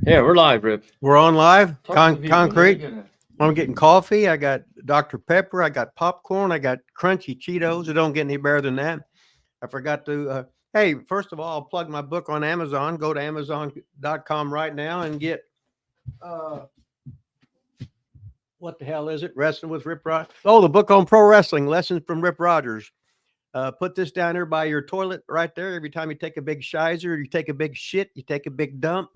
Yeah, we're live, Rip. We're on live. Concrete. I'm getting coffee. I got Dr. Pepper. I got popcorn. I got crunchy Cheetos. It don't get any better than that. I forgot to. Hey, first of all, I'll plug my book on Amazon. Go to Amazon.com right now and get. What the hell is it? Wrestling with Rip Rogers. Oh, the book on pro wrestling, Lessons from Rip Rogers. Put this down there by your toilet right there. Every time you take a big shizer, you take a big shit, you take a big dump,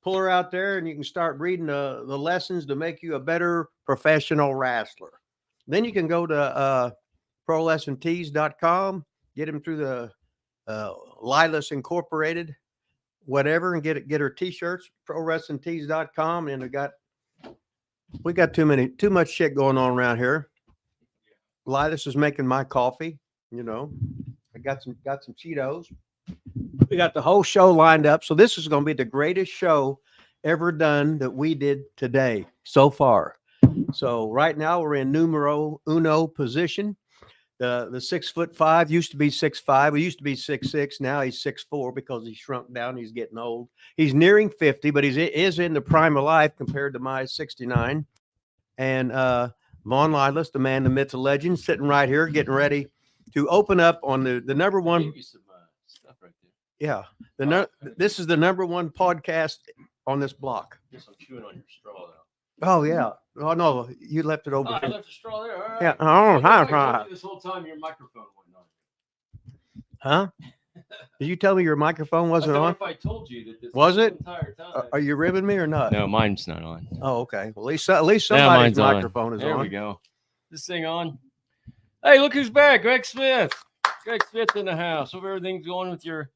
pull her out there and you can start reading the lessons to make you a better professional wrestler. Then you can go to ProWrestlingTees.com, get them through the Lilas Incorporated, whatever, and get her t-shirts, ProWrestlingTees.com. And we got too much shit going on around here. Lilas is making my coffee. You know, I got some Cheetos. We got the whole show lined up. So this is going to be the greatest show ever done that we did today so far. So right now we're in numero uno position. The 6'5" used to be 6'5". He used to be 6'6". Now he's 6'4" because he shrunk down. He's getting old. He's nearing 50, but he is in the prime of life compared to my 69. And Von Lilas, the man, the myth, the legend, sitting right here getting ready to open up on the number one. Give you some stuff right Yeah. This is the number one podcast on this block. Guess I'm chewing on your straw though. Oh yeah. Oh no, you left it over. I left the straw there. All right. Yeah. Oh, I this whole time your microphone wasn't on. Huh? Did you tell me your microphone wasn't on? If I told you that this was it? Entire time. Are you ribbing me or not? No, mine's not on. Oh, okay. Well, at least somebody's microphone is on. There we go. This thing on. Hey, look who's back. Greg Smith. Greg Smith in the house. Hope everything's going with your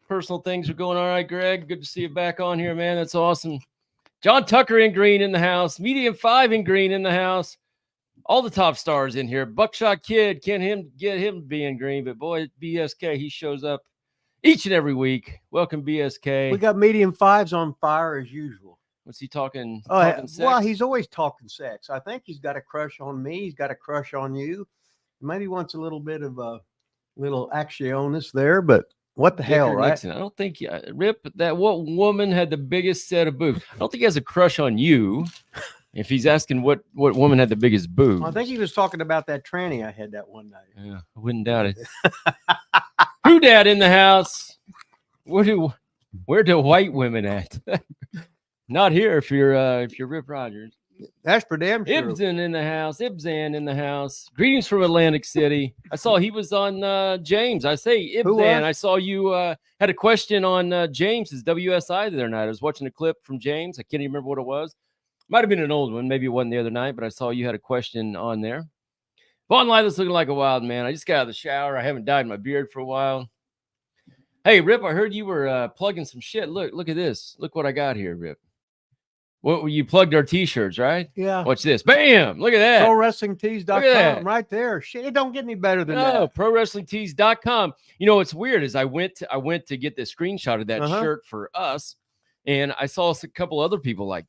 personal things are going all right, Greg. Good to see you back on here, man. That's awesome. John Tucker in green in the house. Medium 5 in green in the house. All the top stars in here. Buckshot Kid, get him to be in green. But boy, BSK, he shows up each and every week. Welcome, BSK. We got medium 5s on fire as usual. What's he talking? Talking sex? Well, he's always talking sex. I think he's got a crush on me. He's got a crush on you. Maybe wants a little bit of a little actionist there, but what the hell, right? Nixon. I don't think Rip, that what woman had the biggest set of boobs? I don't think he has a crush on you. If he's asking what woman had the biggest boobs. I think he was talking about that tranny I had that one night. Yeah, I wouldn't doubt it. Who dad in the house? Where do white women at? Not here if you're Rip Rogers. That's for damn sure. Ibsen in the house. Ibzan in the house. Greetings from Atlantic City. I saw he was on James. I say Ibzan. I saw you had a question on James's WSI the other night. I was watching a clip from James. I can't even remember what it was. Might have been an old one. Maybe it wasn't the other night, but I saw you had a question on there. Von Lilas looking like a wild man. I just got out of the shower. I haven't dyed my beard for a while. Hey, Rip, I heard you were plugging some shit. Look at this. Look what I got here, Rip. What you plugged our t-shirts, right? Yeah. Watch this. Bam! Look at that. ProWrestlingTees.com right there. Shit, it don't get any better than that. ProWrestlingTees.com. You know, what's weird is I went to get the screenshot of that shirt for us, and I saw a couple other people like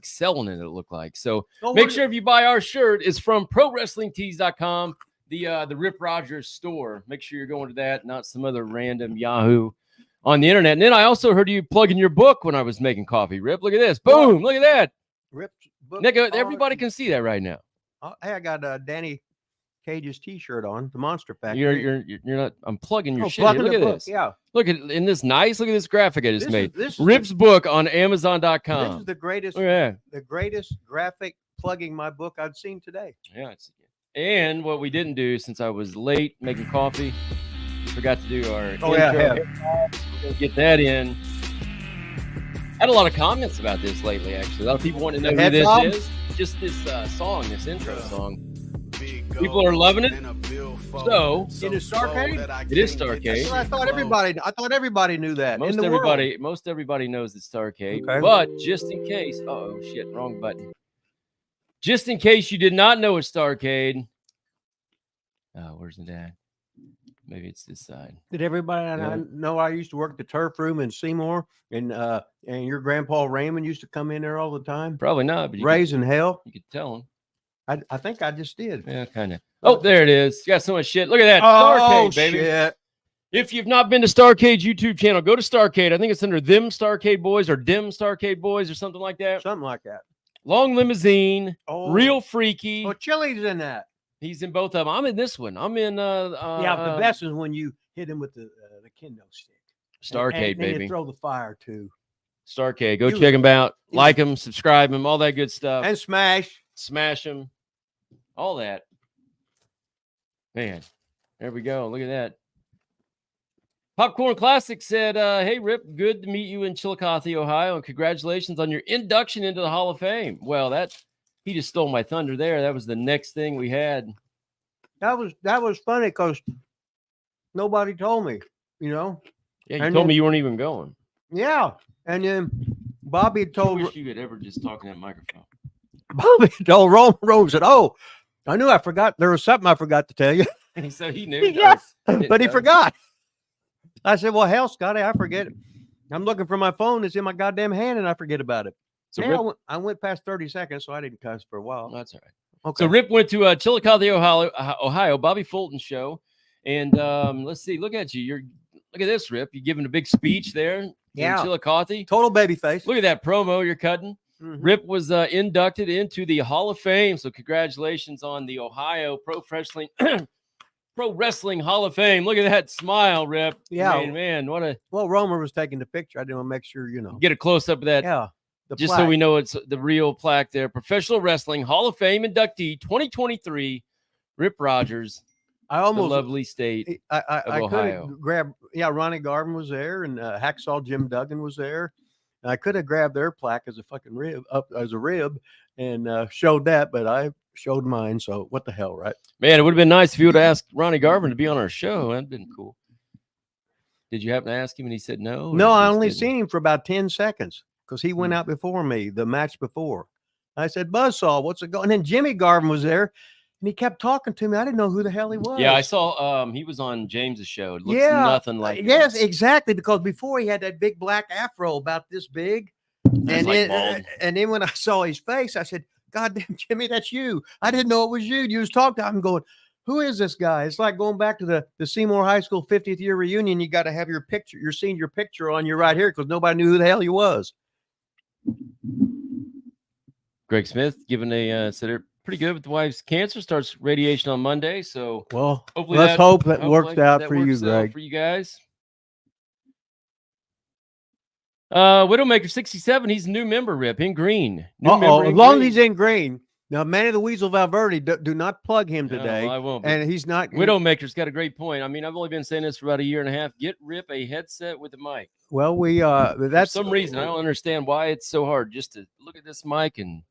selling it looked like. So make sure if you buy our shirt, it's from ProWrestlingTees.com, the Rip Rogers store. Make sure you're going to that, not some other random Yahoo on the internet. And then I also heard you plugging your book when I was making coffee. Rip, look at this. Boom, look at that. Rip's book. Nick, everybody can see that right now. Hey, I got Danny Cage's t-shirt on, the Monster Factory. You're not. I'm plugging your shit. Plugging look at book, this. Yeah. Look at in this nice. Look at this graphic I just made. Rip's book on Amazon.com. This is the greatest. The greatest graphic plugging my book I've seen today. Yeah. And what we didn't do since I was late making coffee, we forgot to do our. Oh yeah. We'll get that in. Had a lot of comments about this lately. Actually, a lot of people want to know who this is. Just this song, this intro song. People are loving it. So it is Starcade. It is Starcade. Well, I thought everybody knew that. Most everybody knows it's Starcade. Okay. But just in case, oh shit, wrong button. Just in case you did not know it's Starcade. Oh, where's the dad? Maybe it's this side. Did everybody know I used to work the turf room in Seymour, and your grandpa Raymond used to come in there all the time? Probably not. But raising hell. You could tell him. I think I just did. Yeah, kind of. Oh, there it is. You got so much shit. Look at that. Oh, Starcade, baby. Shit. If you've not been to Starcade's YouTube channel, go to Starcade. I think it's under Them Starcade Boys or Dim Starcade Boys or something like that. Something like that. Long Limousine, Oh. Real Freaky. Oh, Chili's in that. He's in both of them. I'm in this one. I'm in The best is when you hit him with the kendo stick. Starcade, and baby. You throw the fire too. Starcade. Go check him out. Like him, subscribe him, all that good stuff. And smash him. All that. Man, there we go. Look at that. Popcorn Classic said, hey, Rip, good to meet you in Chillicothe, Ohio, and congratulations on your induction into the Hall of Fame. Well, he just stole my thunder there. That was the next thing we had. That was funny because nobody told me, Yeah, you told me you weren't even going. Yeah, and then Bobby told... I wish you could ever just talk in that microphone. Bobby told Rome said, oh, I knew I forgot. There was something I forgot to tell you. So he knew. Yeah, but he forgot. I said, well, hell, Scotty, I forget it. I'm looking for my phone. It's in my goddamn hand, and I forget about it. So I went past 30 seconds, so I didn't cuss for a while. That's all right. Okay. So Rip went to Chillicothe, Ohio, Bobby Fulton show. And let's see. Look at you. Look at this, Rip. You're giving a big speech there in Chillicothe. Total baby face. Look at that promo you're cutting. Mm-hmm. Rip was inducted into the Hall of Fame. So congratulations on the Ohio Pro Wrestling Hall of Fame. Look at that smile, Rip. Yeah. Man, Well, Romer was taking the picture. I didn't want to make sure, Get a close-up of that. Yeah. Just plaque. So we know it's the real plaque there. Professional Wrestling Hall of Fame inductee 2023, Rip Rogers. I almost... the lovely state of Ohio. Could grab... Yeah, Ronnie Garvin was there, and Hacksaw Jim Duggan was there. And I could have grabbed their plaque as a fucking rib, and showed that, but I showed mine, so what the hell, right? Man, it would have been nice if you would have asked Ronnie Garvin to be on our show. That'd been cool. Did you happen to ask him and he said no? No, I only seen him for about 10 seconds because he went out before me, the match before. I said, Buzzsaw, what's it going? And then Jimmy Garvin was there, and he kept talking to me. I didn't know who the hell he was. Yeah, I saw he was on James's show. It looks nothing like Yes, exactly, because before he had that big black afro about this big. And then when I saw his face, I said, God damn, Jimmy, that's you. I didn't know it was you. You was talking to him going, who is this guy? It's like going back to the Seymour High School 50th year reunion. You got to have your senior picture on you right here because nobody knew who the hell he was. Greg Smith giving said they're pretty good with the wife's cancer. Starts radiation on Monday. So hopefully let's hope that works out for you, Greg. For you guys. Widowmaker 67, he's a new member, Rip, in green. As long as he's in green. Now, Manny the Weasel Valverde, do not plug him today. No, I won't. And he's not. Widowmaker's got a great point. I mean, I've only been saying this for about a year and a half. Get Rip a headset with a mic. Well, that's for some reason. I don't understand why it's so hard just to look at this mic and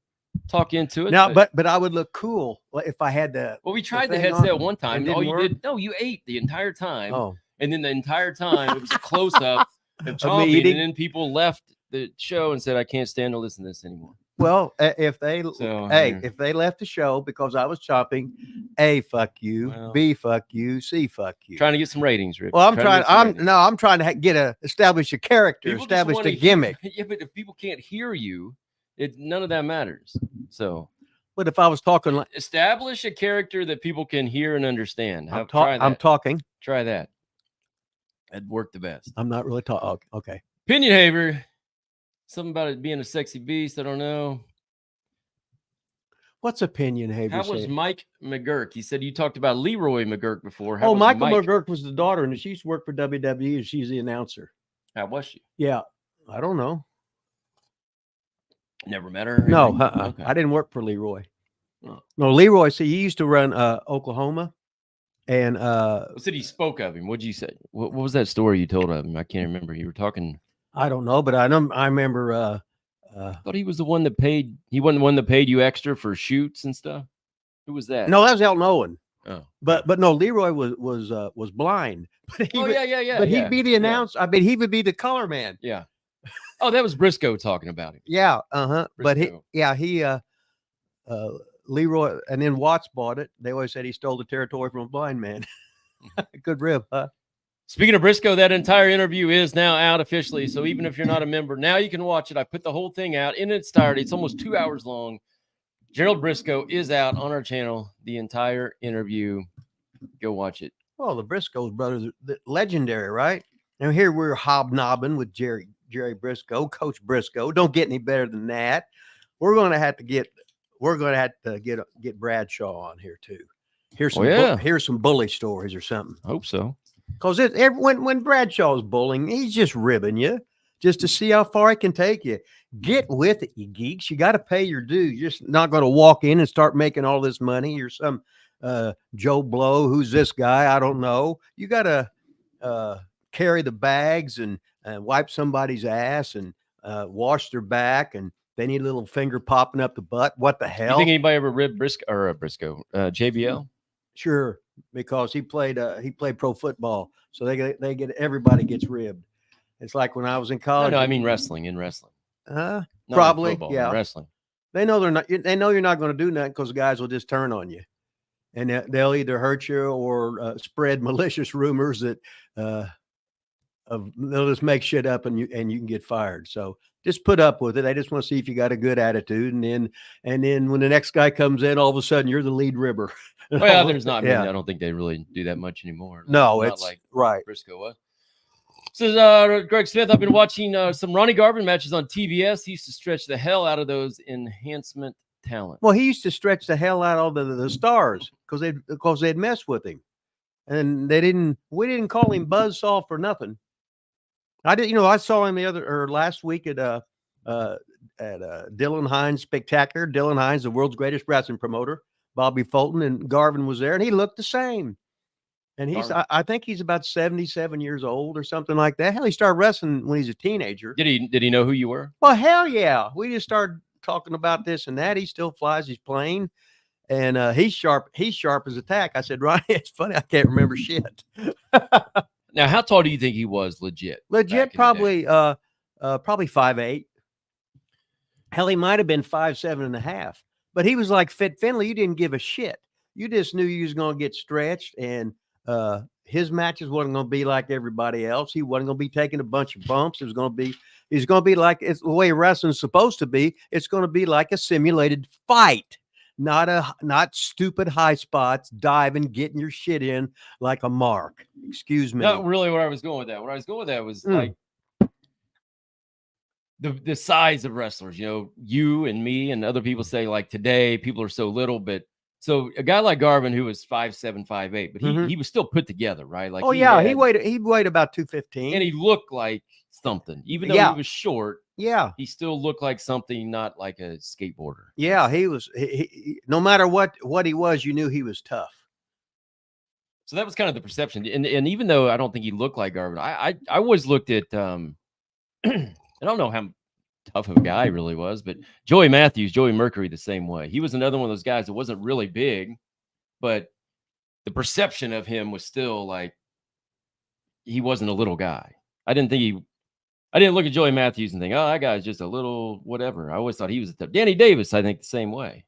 talk into it. Now, but I would look cool if I had the. Well, we tried the headset one time. All you did, you ate the entire time. Oh. And then the entire time it was a close up of chomping, and then people left the show and said, I can't stand to listen to this anymore. Well, if they left the show because I was chopping, A, fuck you, B, fuck you, C, fuck you. Trying to get some ratings, Rip. Well, I'm trying to establish a character, establish a gimmick. Yeah, but if people can't hear you, none of that matters. So, but if I was talking like establish a character that people can hear and understand. I'm talking. Try that. That'd work the best. I'm not really talking. Okay. Opinion Haver. Something about it being a sexy beast. I don't know. What's Opinion Haver? How was Mike McGurk? He said you talked about Leroy McGurk before. Michael McGurk was the daughter, and she used to work for WWE, and she's the announcer. How was she? Yeah. I don't know. Never met her? No. Okay. I didn't work for Leroy. Oh. No, Leroy, see, he used to run Oklahoma. And what did he spoke of him? What'd you say? What was that story you told of him? I can't remember. You were talking. I don't know, but I remember. I thought he was the one that paid. He wasn't the one that paid you extra for shoots and stuff. Who was that? No, that was Elton Owen. Oh, but no, Leroy was blind. But he'd be the announcer. Yeah. I mean, he would be the color man. Yeah. Oh, that was Briscoe talking about him. Yeah. But Leroy, and then Watts bought it. They always said he stole the territory from a blind man. Good rib, huh? Speaking of Briscoe, that entire interview is now out officially. So even if you're not a member, now you can watch it. I put the whole thing out in its entirety. It's almost 2 hours long. Gerald Briscoe is out on our channel. The entire interview. Go watch it. Well, the Briscoes brothers, legendary, right? And here we're hobnobbing with Jerry Briscoe, Coach Briscoe. Don't get any better than that. We're going to have to get Bradshaw on here too. Here's some bully stories or something. I hope so. Because when Bradshaw's bullying, he's just ribbing you just to see how far he can take you. Get with it, you geeks. You got to pay your dues. You're just not going to walk in and start making all this money. You're some Joe Blow. Who's this guy? I don't know. You got to carry the bags and wipe somebody's ass and wash their back, and they need a little finger popping up the butt. What the hell? You think anybody ever ribbed Briscoe, JBL? Sure, because he played pro football, so everybody gets ribbed. It's like when I was in college. No, I mean wrestling. In wrestling, probably, football, yeah. Wrestling. They know they're not. They know you're not going to do nothing because the guys will just turn on you, and they'll either hurt you or spread malicious rumors that they'll just make shit up and you can get fired. So just put up with it. I just want to see if you got a good attitude, and then when the next guy comes in, all of a sudden you're the lead ribber. Well, there's not. Yeah. I don't think they really do that much anymore. No, it's it's like right. Briscoe was. Says Greg Smith, I've been watching some Ronnie Garvin matches on TBS. He used to stretch the hell out of those enhancement talent. Well, he used to stretch the hell out of the stars because they'd mess with him, and we didn't call him Buzzsaw for nothing. I saw him last week at Dylan Hines Spectacular. Dylan Hines, the world's greatest wrestling promoter. Bobby Fulton and Garvin was there, and he looked the same. And I think he's about 77 years old or something like that. Hell, he started wrestling when he's a teenager. Did he know who you were? Well, hell yeah. We just started talking about this and that. He still flies his plane, and he's sharp. He's sharp as a tack. I said, Ronnie, it's funny. I can't remember shit. Now, how tall do you think he was legit? Probably 5'8". Hell, he might have been 5'7.5". But he was like Fit Finley. You didn't give a shit. You just knew you was going to get stretched, and his matches wasn't going to be like everybody else. He wasn't going to be taking a bunch of bumps. He's going to be like it's the way wrestling's supposed to be. It's going to be like a simulated fight, not stupid high spots, diving, getting your shit in like a mark. Excuse me. Not really where I was going with that. Where I was going with that was like the size of wrestlers. You and me and other people say like today people are so little, but so a guy like Garvin who was 5'7", 5'8", but he was still put together, right? Like he weighed about 215, and he looked like something, even though he was short. Yeah, he still looked like something, not like a skateboarder. Yeah, he was. He, no matter what he was, you knew he was tough. So that was kind of the perception, and even though I don't think he looked like Garvin, I always looked at I don't know how tough of a guy he really was, but Joey Mercury, the same way. He was another one of those guys that wasn't really big, but the perception of him was still like he wasn't a little guy. I didn't look at Joey Matthews and think, oh, that guy's just a little whatever. I always thought he was a tough. Danny Davis, I think the same way.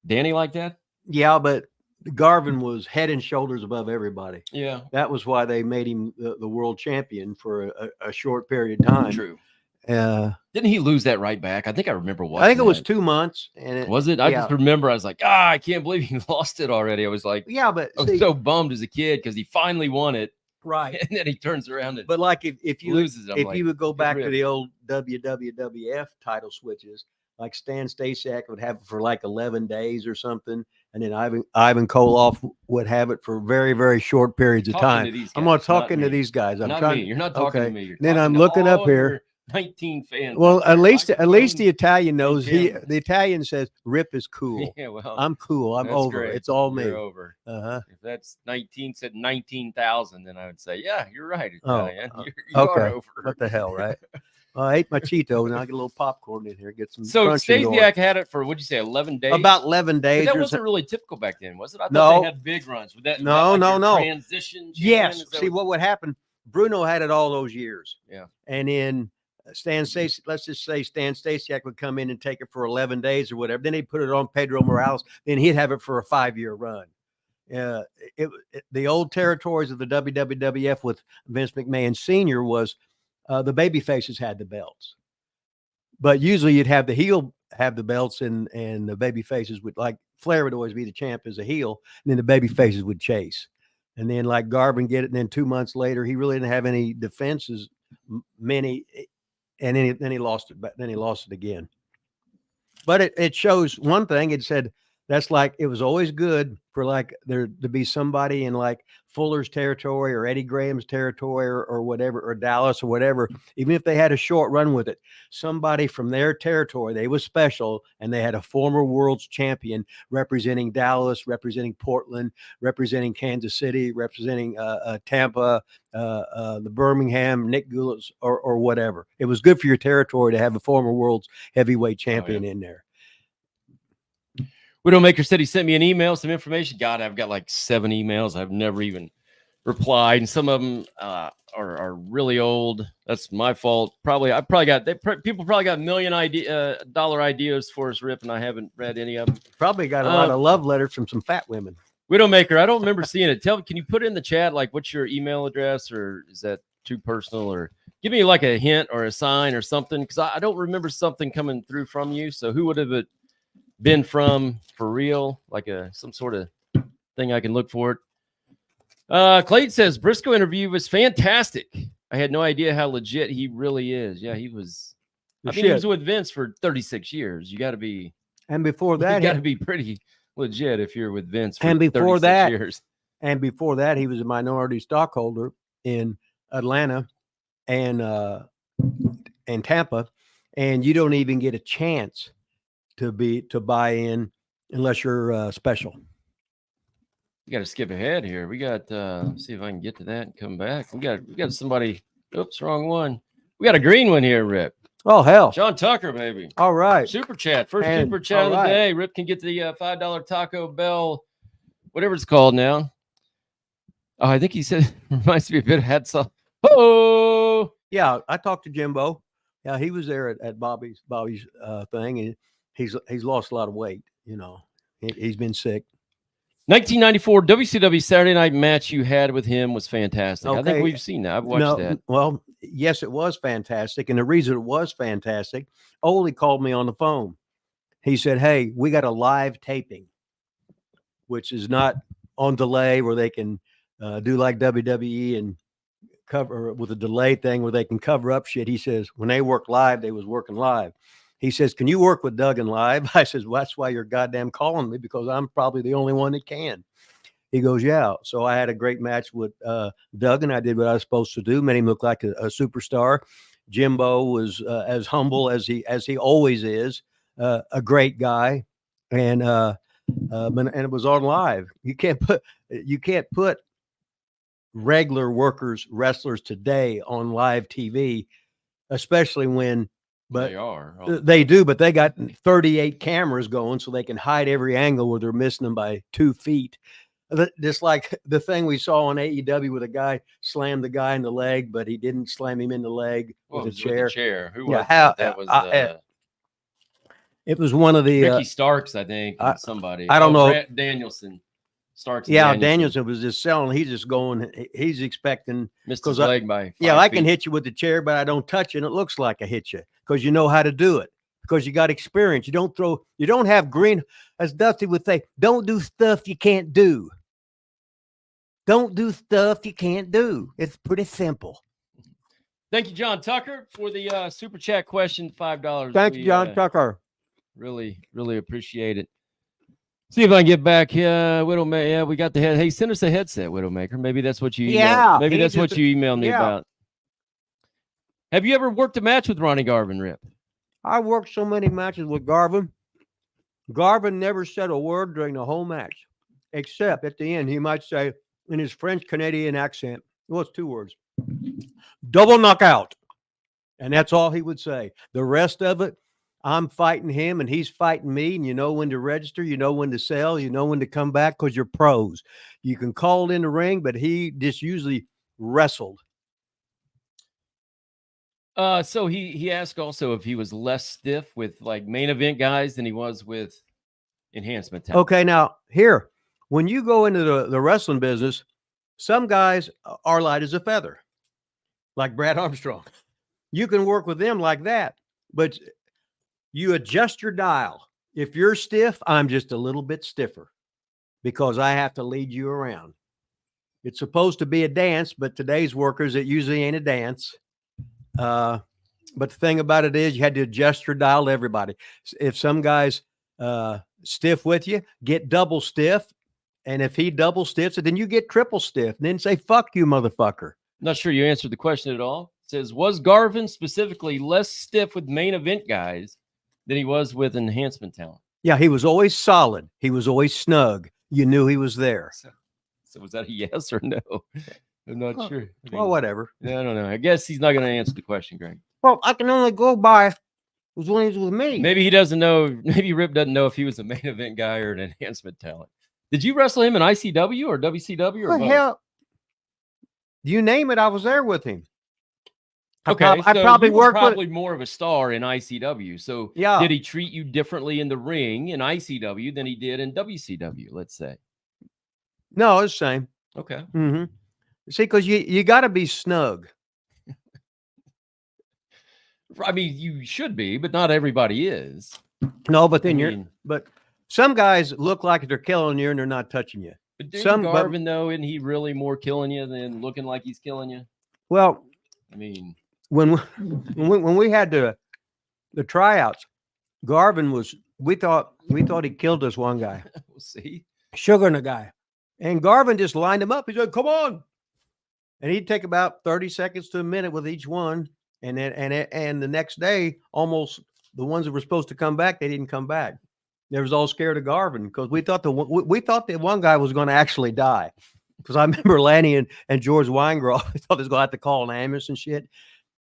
Danny like that? Yeah, but Garvin was head and shoulders above everybody. Yeah. That was why they made him the world champion for a short period of time. True. Didn't he lose that right back? I think I remember watching. I think it was 2 months. And was it? I just remember I was like, I can't believe he lost it already. I was like, but I was so bummed as a kid because he finally won it. Right. And then he turns around and but like if you loses it, you would go back to the old WWF title switches, like Stan Stasiak would have it for like 11 days or something, and then Ivan Koloff would have it for very, very short periods of time. I'm not talking to these guys. I'm trying. You're not talking to me. You're then I'm looking up here. 19 fans. Well, at least the Italian knows the Italian says Rip is cool. Yeah, well, I'm cool. I'm over. Great. It's all you're me. Over. If that's 19,000, then I would say, yeah, you're right. Italian. You okay. Are over. What the hell, right? I ate my Cheetos. Now I get a little popcorn in here. Get some. So Stasiak had it for what'd you say? 11 days. About 11 days. But that wasn't really typical back then, was it? I thought they had big runs. With that, no. Transition. Yes. See what would happen? Bruno had it all those years. Yeah. And then Stan Stasiak, let's just say Stan Stasiak would come in and take it for 11 days or whatever. Then he'd put it on Pedro Morales. Then he'd have it for a 5-year run. The old territories of the WWF with Vince McMahon Sr. was the baby faces had the belts. But usually you'd have the heel have the belts and the baby faces would, like Flair would always be the champ as a heel. And then the baby faces would chase. And then like Garvin get it. And then 2 months later, he really didn't have any defenses, many. And then he lost it, but then he lost it again. But it shows one thing. It said that's like it was always good for like there to be somebody in like Fuller's territory or Eddie Graham's territory or whatever, or Dallas or whatever, even if they had a short run with it, somebody from their territory, they was special, and they had a former world's champion representing Dallas, representing Portland, representing Kansas City, representing Tampa, the Birmingham, Nick Goulas, or whatever. It was good for your territory to have a former world's heavyweight champion in there. Widowmaker said he sent me an email, some information. God, I've got like 7 emails. I've never even replied, and some of them are really old. That's my fault. People probably got $1 million dollar ideas for us, Rip, and I haven't read any of them. Probably got a lot of love letters from some fat women. Widowmaker, I don't remember seeing it. Can you put it in the chat? Like, what's your email address, or is that too personal? Or give me like a hint or a sign or something, because I don't remember something coming through from you. So who would have it been from for real? Like some sort of thing I can look for it. Clayton says Briscoe interview was fantastic. I had no idea how legit he really is. Yeah, he was. He was with Vince for 36 years. You got to be. And before that, you got to be pretty legit if you're with Vince for and before 36 that, years. And before that, he was a minority stockholder in Atlanta and Tampa, and you don't even get a chance to buy in unless you're special. You got to skip ahead here. We got let's see if I can get to that and come back. We got somebody. Oops, wrong one. We got a green one here, Rip. Oh hell, John Tucker, baby. All right, super chat, super chat of the day. Rip can get the $5 Taco Bell, whatever it's called now. Oh, I think he said reminds me a bit of hats off. Oh, yeah. I talked to Jimbo. Yeah, he was there at Bobby's thing, and he's lost a lot of weight. You know, he's been sick. 1994 WCW Saturday Night match you had with him was fantastic. Okay. I think we've seen that. I've watched that. Well, yes, it was fantastic. And the reason it was fantastic, Ole called me on the phone. He said, hey, we got a live taping, which is not on delay where they can do like WWE and cover with a delay thing where they can cover up shit. He says, when they work live, they was working live. He says, can you work with Duggan live? I says, well, that's why you're goddamn calling me, because I'm probably the only one that can. He goes, yeah. So I had a great match with Duggan. I did what I was supposed to do, made him look like a superstar. Jimbo was as humble as he always is, a great guy. And it was on live. You can't put regular wrestlers today on live TV, especially when. But they do, but they got 38 cameras going so they can hide every angle where they're missing them by 2 feet. Just like the thing we saw on AEW with a guy slammed the guy in the leg, but he didn't slam him in the leg with a chair. With the chair. Who was that? That was it was one of the Ricky Starks, I think. Somebody. I don't know. Brett Danielson. Starks. Yeah, Danielson was just selling. He's just going. He's expecting. Missed his leg by 5 feet. I can can hit you with the chair, but I don't touch you, and it looks like I hit you because you know how to do it. Because you got experience. You don't have green. As Dusty would say, don't do stuff you can't do. Don't do stuff you can't do. It's pretty simple. Thank you, John Tucker, for the super chat question. $5. Thank you, John Tucker. Really, really appreciate it. See if I can get back here. Widowmaker. Yeah, we got the head. Hey, send us a headset, Widowmaker. Maybe that's what you emailed. Yeah. Maybe that's what you emailed me about. Have you ever worked a match with Ronnie Garvin, Rip? I worked so many matches with Garvin. Garvin never said a word during the whole match, except at the end, he might say in his French Canadian accent, well, it's 2 words, double knockout. And that's all he would say. The rest of it, I'm fighting him and he's fighting me. And you know when to register, you know when to sell, you know when to come back because you're pros. You can call it in the ring, but he just usually wrestled. So he asked also if he was less stiff with like main event guys than he was with enhancement talent. Okay, now here, when you go into the wrestling business, some guys are light as a feather, like Brad Armstrong. You can work with them like that, but you adjust your dial. If you're stiff, I'm just a little bit stiffer because I have to lead you around. It's supposed to be a dance, but today's workers, it usually ain't a dance. But the thing about it is you had to adjust your dial to everybody. If some guy's stiff with you, get double stiff. And if he double stiffs it, then you get triple stiff. And then say, fuck you, motherfucker. Not sure you answered the question at all. It says, was Garvin specifically less stiff with main event guys than he was with enhancement talent? Yeah, he was always solid. He was always snug. You knew he was there. So was that a yes or no? I'm not sure. I mean, Well, whatever. Yeah, I don't know. I guess he's not going to answer the question, Greg. Well, I can only go by when he's with me. Maybe he doesn't know. Maybe Rip doesn't know if he was a main event guy or an enhancement talent. Did you wrestle him in ICW or WCW or what both? hell? You name it, I was there with him. Okay, I probably worked probably more of a star in ICW. So yeah. Did he treat you differently in the ring in ICW than he did in WCW? Let's say. No, it's the same. Okay. Mm-hmm. See, because you got to be snug. I mean, you should be, but not everybody is. No, but then but some guys look like they're killing you and they're not touching you. But Garvin, though, isn't he really more killing you than looking like he's killing you? Well, I mean, when we had the tryouts, Garvin was. We thought he killed this one guy. We'll see. Sugaring a guy, and Garvin just lined him up. He said, "Come on," and he'd take about 30 seconds to a minute with each one. And then and the next day, almost the ones that were supposed to come back, they didn't come back. They was all scared of Garvin because we thought the one guy was going to actually die. Because I remember Lanny and George Weingroff thought they was going to have to call an ambulance and shit.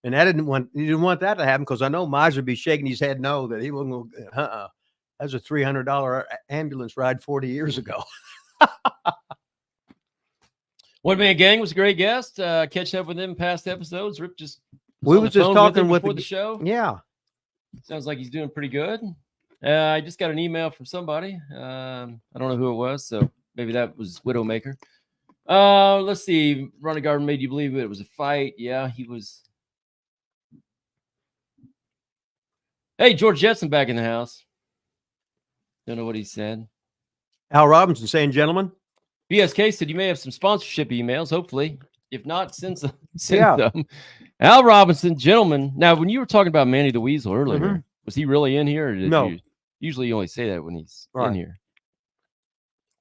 And he didn't want that to happen because I know Miser would be shaking his head no, that he wasn't going to, that was a $300 ambulance ride 40 years ago. One Man Gang was a great guest. Catching up with him in past episodes. Rip just we was just talking with the show. Yeah. Sounds like he's doing pretty good. I just got an email from somebody. I don't know who it was, so maybe that was Widowmaker. Let's see. Ronnie Garvin made you believe it was a fight. Yeah, he was. Hey, George Jetson back in the house. Don't know what he said. Al Robinson saying, gentlemen. BSK said you may have some sponsorship emails, hopefully. If not, send them. Al Robinson, gentlemen. Now, when you were talking about Manny the Weasel earlier, was he really in here? Or did no. You usually only say that when he's in here.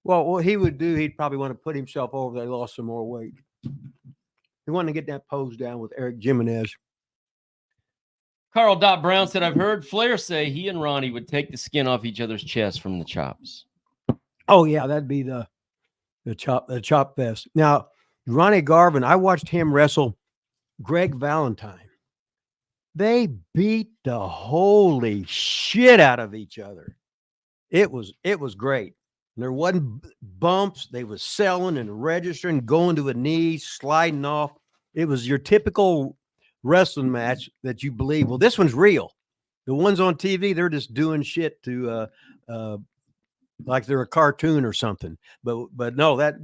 Well, what he would do, he'd probably want to put himself over there, lost some more weight. He wanted to get that pose down with Eric Jimenez. Carl Brown said, I've heard Flair say he and Ronnie would take the skin off each other's chest from the chops. Oh, yeah, that'd be the chop fest. Now, Ronnie Garvin, I watched him wrestle Greg Valentine. They beat the holy shit out of each other. It was great. There wasn't bumps. They was selling and registering, going to a knee, sliding off. It was your typical wrestling match that you believe, well, this one's real. The ones on TV, they're just doing shit to like they're a cartoon or something. But no, that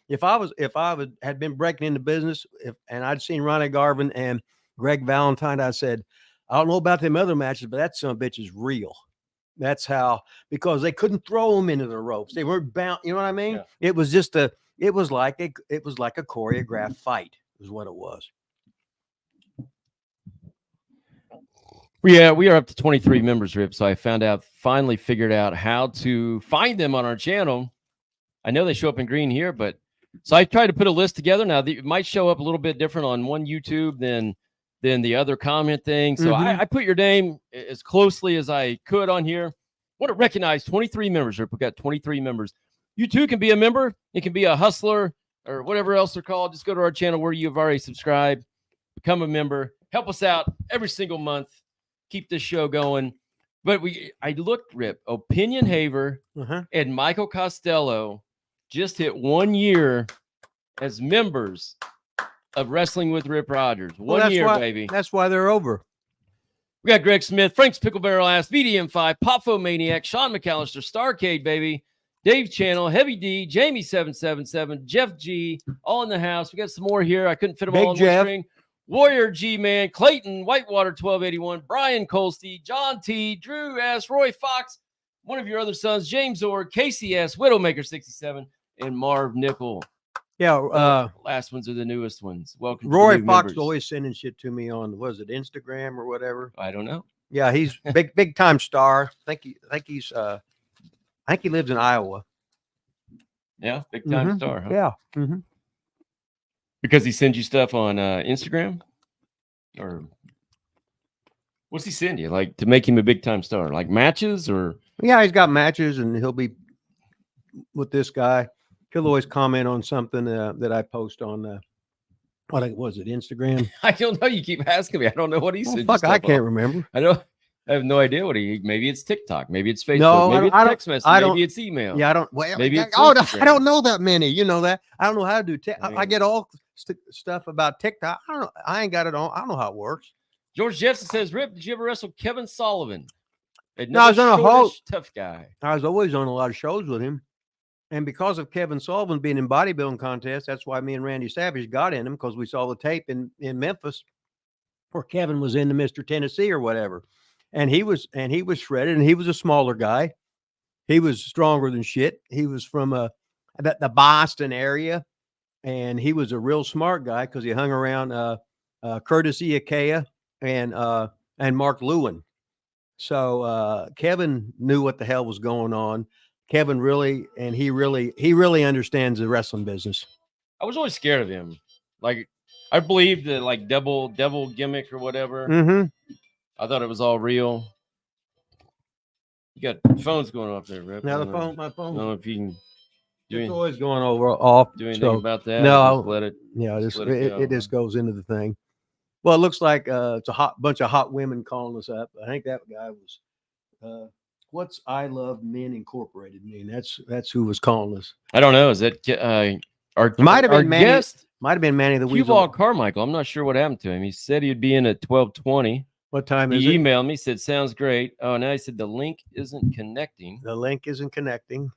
if I had been breaking into business and I'd seen Ronnie Garvin and Greg Valentine, I said, I don't know about them other matches, but that son of a bitch is real. That's how, because they couldn't throw them into the ropes. They weren't bound. You know what I mean? Yeah. It was like a choreographed fight is what it was. Yeah, we are up to 23 members, Rip. So I finally figured out how to find them on our channel. I know they show up in green here, but so I tried to put a list together. Now it might show up a little bit different on one YouTube than the other comment thing. So I put your name as closely as I could on here. I want to recognize 23 members, Rip. We've got 23 members. You too can be a member. It can be a hustler or whatever else they're called. Just go to our channel where you've already subscribed, become a member, help us out every single month. Keep this show going. But I looked, Rip, Opinion Haver and Michael Costello just hit 1 year as members of Wrestling with Rip Rogers. One year, baby. That's why they're over. We got Greg Smith, Frank's Pickle Barrel Ass, BDM5, Popfo Maniac, Sean McAllister, Starcade, baby, Dave Channel, Heavy D, Jamie777, Jeff G, all in the house. We got some more here. I couldn't fit them all on one string. Warrior G-Man, Clayton, Whitewater 1281, Brian Colsty, John T, Drew S, Roy Fox, one of your other sons, James Orr, Casey S, Widowmaker 67, and Marv Nickel. Yeah. Last ones are the newest ones. Welcome. Rory to the new Fox members. is always sending shit to me on, was it Instagram or whatever? I don't know. Yeah, he's big time star. I think he lives in Iowa. Yeah, big time star. Huh? Yeah. Mm-hmm. Because he sends you stuff on Instagram, or what's he send you? Like to make him a big time star, like matches, or Yeah, he's got matches, and he'll be with this guy. He'll always comment on something that I post on. What was it? Instagram? I don't know. You keep asking me. I don't know what he Well, sends. fuck, I can't remember. I have no idea what he. Maybe it's TikTok. Maybe it's Facebook. No, maybe it's I don't- text message. I don't- Maybe it's email. Yeah, I don't. Well, Maybe it's I Instagram. don't know that many. You know that. I don't know how to do. I Yeah. get all stuff about TikTok. I don't know. I ain't got it on. I don't know how it works. George Jefferson says, "Rip, did you ever wrestle Kevin Sullivan? No, I was on a whole- tough guy. I was always on a lot of shows with him. And because of Kevin Sullivan being in bodybuilding contests, that's why me and Randy Savage got in him, because we saw the tape in Memphis where Kevin was in the Mr. Tennessee or whatever. And he was shredded, and he was a smaller guy. He was stronger than shit. He was from the Boston area, and he was a real smart guy because he hung around Curtis Iakea and Mark Lewin. So Kevin knew what the hell was going on. Kevin really understands the wrestling business. I was always scared of him. Like, I believed that, like, devil gimmick or whatever. Mm-hmm. I thought it was all real. You got phones going off there, Rip. Now I my don't know phone. if you can It's always going off. do anything so, about that. no, Just let it. Yeah, just let it go. it just goes into the thing. Well, it looks like it's a bunch of hot women calling us up. I think that guy was what's I Love Men Incorporated mean? That's who was calling us. I don't know. Is that our Might have been our Manny. guest? Might have been Manny the Cue Weasel. Ball Carmichael. I'm not sure what happened to him. He said he'd be in at 12:20. What time is He it? emailed me, said, sounds great. Oh, now he said the link isn't connecting. The link isn't connecting.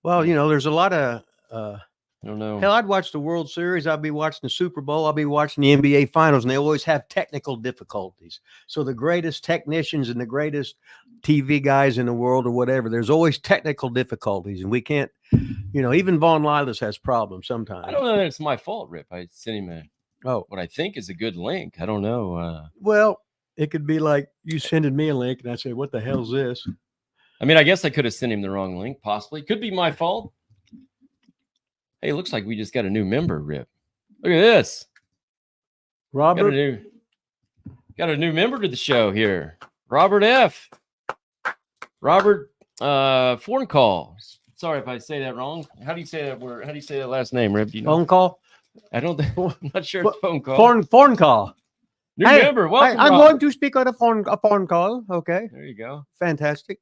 Well, there's a lot of I don't know. hell, I'd watch the World Series. I'd be watching the Super Bowl. I'll be watching the NBA Finals, and they always have technical difficulties. So the greatest technicians and the greatest TV guys in the world or whatever, there's always technical difficulties, and we can't, even Von Lilas has problems sometimes. I don't know that it's my fault, Rip. I sent him what I think is a good link. I don't know. Well, it could be like you sending me a link, and I say, "What the hell's this?" I mean, I guess I could have sent him the wrong link, possibly. Could be my fault. Hey, it looks like we just got a new member, Rip. Look at this. Robert. Got a new member to the show here. Robert F. Robert Forncall. Sorry if I say that wrong. How do you say that word? How do you say that last name, Rip? Do you know? Phone call. I don't think. I'm not sure it's phone call. Phone call. New Hey, member. Welcome. I'm Robert. going to speak on a phone call. Okay. There you go. Fantastic.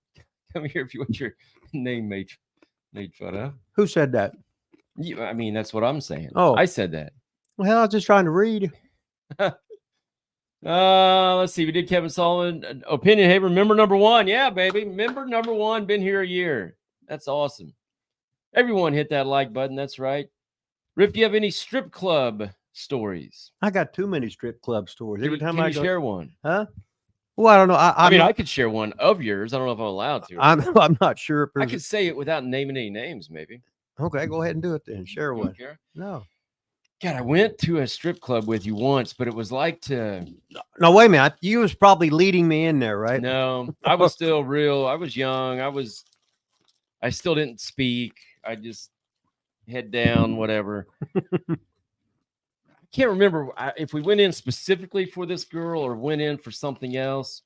Come here if you want your name made fun of. Who said that? I mean, that's what I'm saying. Oh. I said that. Well, I was just trying to read. Let's see. We did Kevin Sullivan. Opinion Haver, member number 1. Yeah, baby. Member number 1. Been here a year. That's awesome. Everyone hit that like button. That's right. Rip, do you have any strip club stories? I got too many strip club stories. Every time Can I you go, share one? huh? Well, I don't know. I mean, I could share one of yours. I don't know if I'm allowed to. I'm not sure if I there's could say it without naming any names, maybe. okay. Go ahead and do it then. Share You one. don't care? No. God, I went to a strip club with you once, but it was like to. No, wait a minute. You was probably leading me in there, right? No, I was still real. I was young. I still didn't speak. I just head down, whatever. I can't remember if we went in specifically for this girl or went in for something else,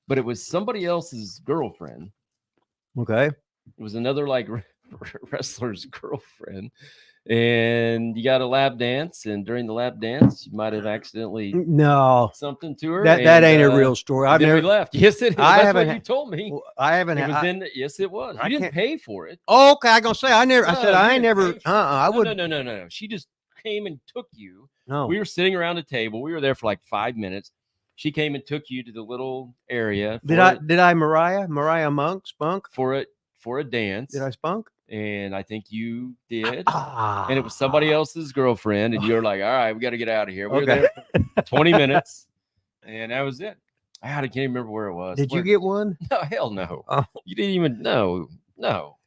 but it was somebody else's girlfriend. Okay. It was another like wrestler's girlfriend. And you got a lap dance, and during the lap dance, you might have accidentally No. something to her. That ain't a real story. I've Then never we left. Yes, it is. I That's haven't what you told me. well, I haven't It was had. in. Yes, it was. I You didn't can't- pay for it. Oh, okay. I gonna say I never. I No, said you I ain't didn't never. pay I would. No. She just came and took you. No. We were sitting around a table. We were there for like 5 minutes. She came and took you to the little area. Did I Mariah Monk spunk? for a dance? Did I spunk? And I think you did. Ah. And it was somebody else's girlfriend, and you're like, "All right, we got to get out of here." We were Okay. there for 20 minutes, and that was it. I can't remember where it was. Did you Where- get one? No, hell no. Oh. You didn't even know. No.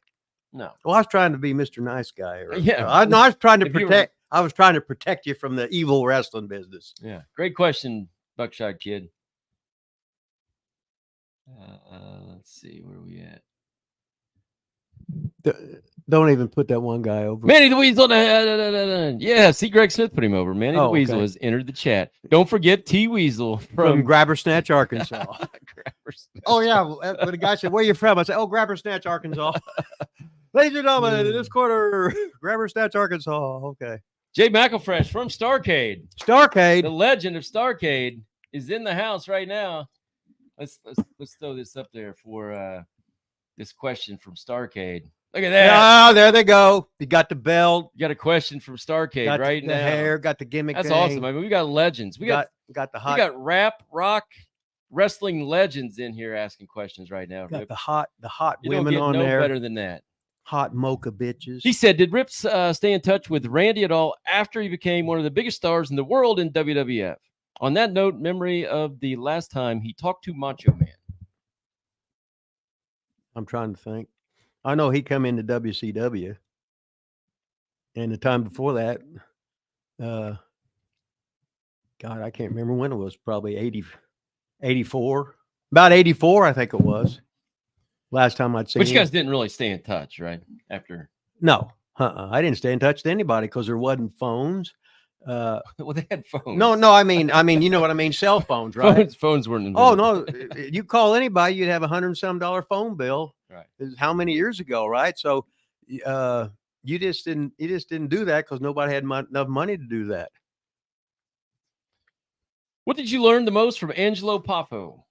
No. Well, I was trying to be Mr. Nice Guy. Yeah. I was trying to If you were- protect. I was trying to protect you from the evil wrestling business. Yeah. Great question, Buckshot Kid. Let's see, where are we at? Don't even put that one guy over. Manny the Weasel. Yeah, see, Greg Smith put him over. Manny the Weasel okay. has entered the chat. Don't forget T Weasel From Grabber Snatch, Arkansas. Grabber Snatch. Oh yeah, when the guy said, "Where you from?" I said, "Oh, Grabber Snatch, Arkansas." Ladies and gentlemen, in this quarter, Grabber Snatch, Arkansas. Okay. Jay McElfresh from Starcade. Starcade. The legend of Starcade is in the house right now. Let's throw this up there for this question from Starcade. Look at that. Oh, there they go. You got the belt. You got a question from Starcade Got right the now. hair. Got the gimmick. That's gang. awesome. I mean, we got legends. We got the hot. we got rap, rock, wrestling legends in here asking questions right now. Got Rip. the hot You women don't get on no there. better than that. Hot mocha bitches. He said, "Did Rips stay in touch with Randy at all after he became one of the biggest stars in the world in WWF? On that note, memory of the last time he talked to Macho Man." I'm trying to think. I know he come into WCW, and the time before that, God, I can't remember when it was. Probably 84, about 84, I think it was. Last time I'd seen. But you guys didn't really stay in touch, right? After no, I didn't stay in touch with anybody because there wasn't phones. well, they had phones. No, I mean, you know what I mean? Cell phones, right? Phones weren't Oh invented. no, you call anybody, you'd have $100 and some phone bill. Right. This is how many years ago, right? So, you just didn't do that because nobody had enough money to do that. What did you learn the most from Angelo Poffo?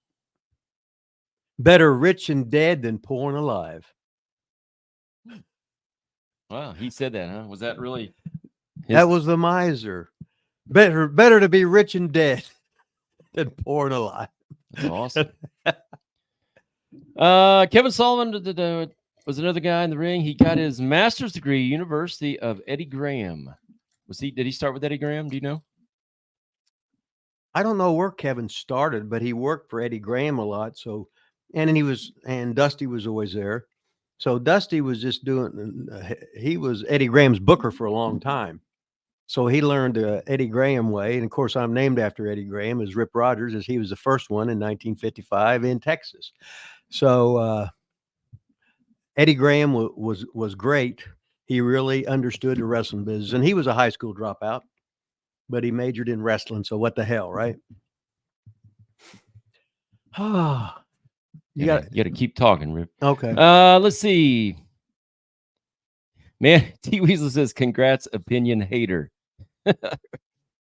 Better rich and dead than poor and alive. Wow, he said that, huh? Was that really? That was the miser. Better to be rich and dead than poor and alive. That's awesome. Kevin Sullivan was another guy in the ring. He got his master's degree, University of Eddie Graham. Did he start with Eddie Graham? Do you know? I don't know where Kevin started, but he worked for Eddie Graham a lot. So, and Dusty was always there. So Dusty was just he was Eddie Graham's booker for a long time. So he learned the Eddie Graham way. And of course, I'm named after Eddie Graham as Rip Rogers, as he was the first one in 1955 in Texas. So Eddie Graham was great. He really understood the wrestling business, and he was a high school dropout, but he majored in wrestling. So what the hell, right? You got to keep talking, Rip. Okay. Let's see. Man, T Weasel says, "Congrats, opinion hater."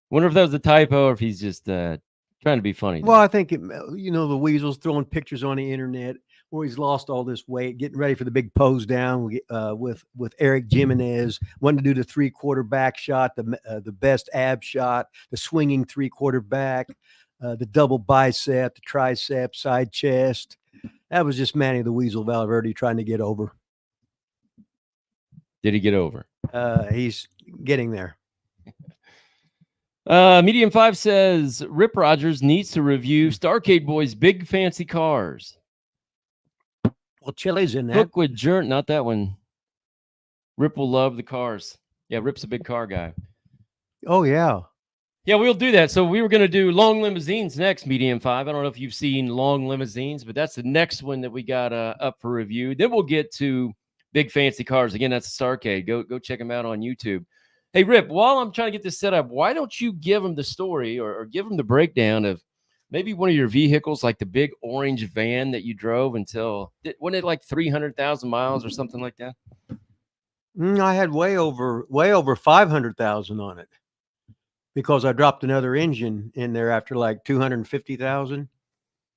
Wonder if that was a typo or if he's just trying to be funny. Well, I think the Weasel's throwing pictures on the internet where he's lost all this weight, getting ready for the big pose down with Eric Jimenez, wanting to do the 3/4 back shot, the best ab shot, the swinging 3/4 back, the double bicep, the tricep, side chest. That was just Manny the Weasel Valverde trying to get over. Did he get over? He's getting there. Medium 5 says Rip Rogers needs to review Starcade Boys' big fancy cars. Well, Chili's in that. Hook with Jern, not that one. Rip will love the cars. Yeah, Rip's a big car guy. Oh, yeah. Yeah, we'll do that. So we were going to do long limousines next, Medium 5. I don't know if you've seen long limousines, but that's the next one that we got up for review. Then we'll get to big fancy cars. Again, that's Starcade. Go check them out on YouTube. Hey, Rip, while I'm trying to get this set up, why don't you give them the story or give them the breakdown of maybe one of your vehicles, like the big orange van that you drove until, wasn't it like 300,000 miles or something like that? I had way over 500,000 on it because I dropped another engine in there after like 250,000.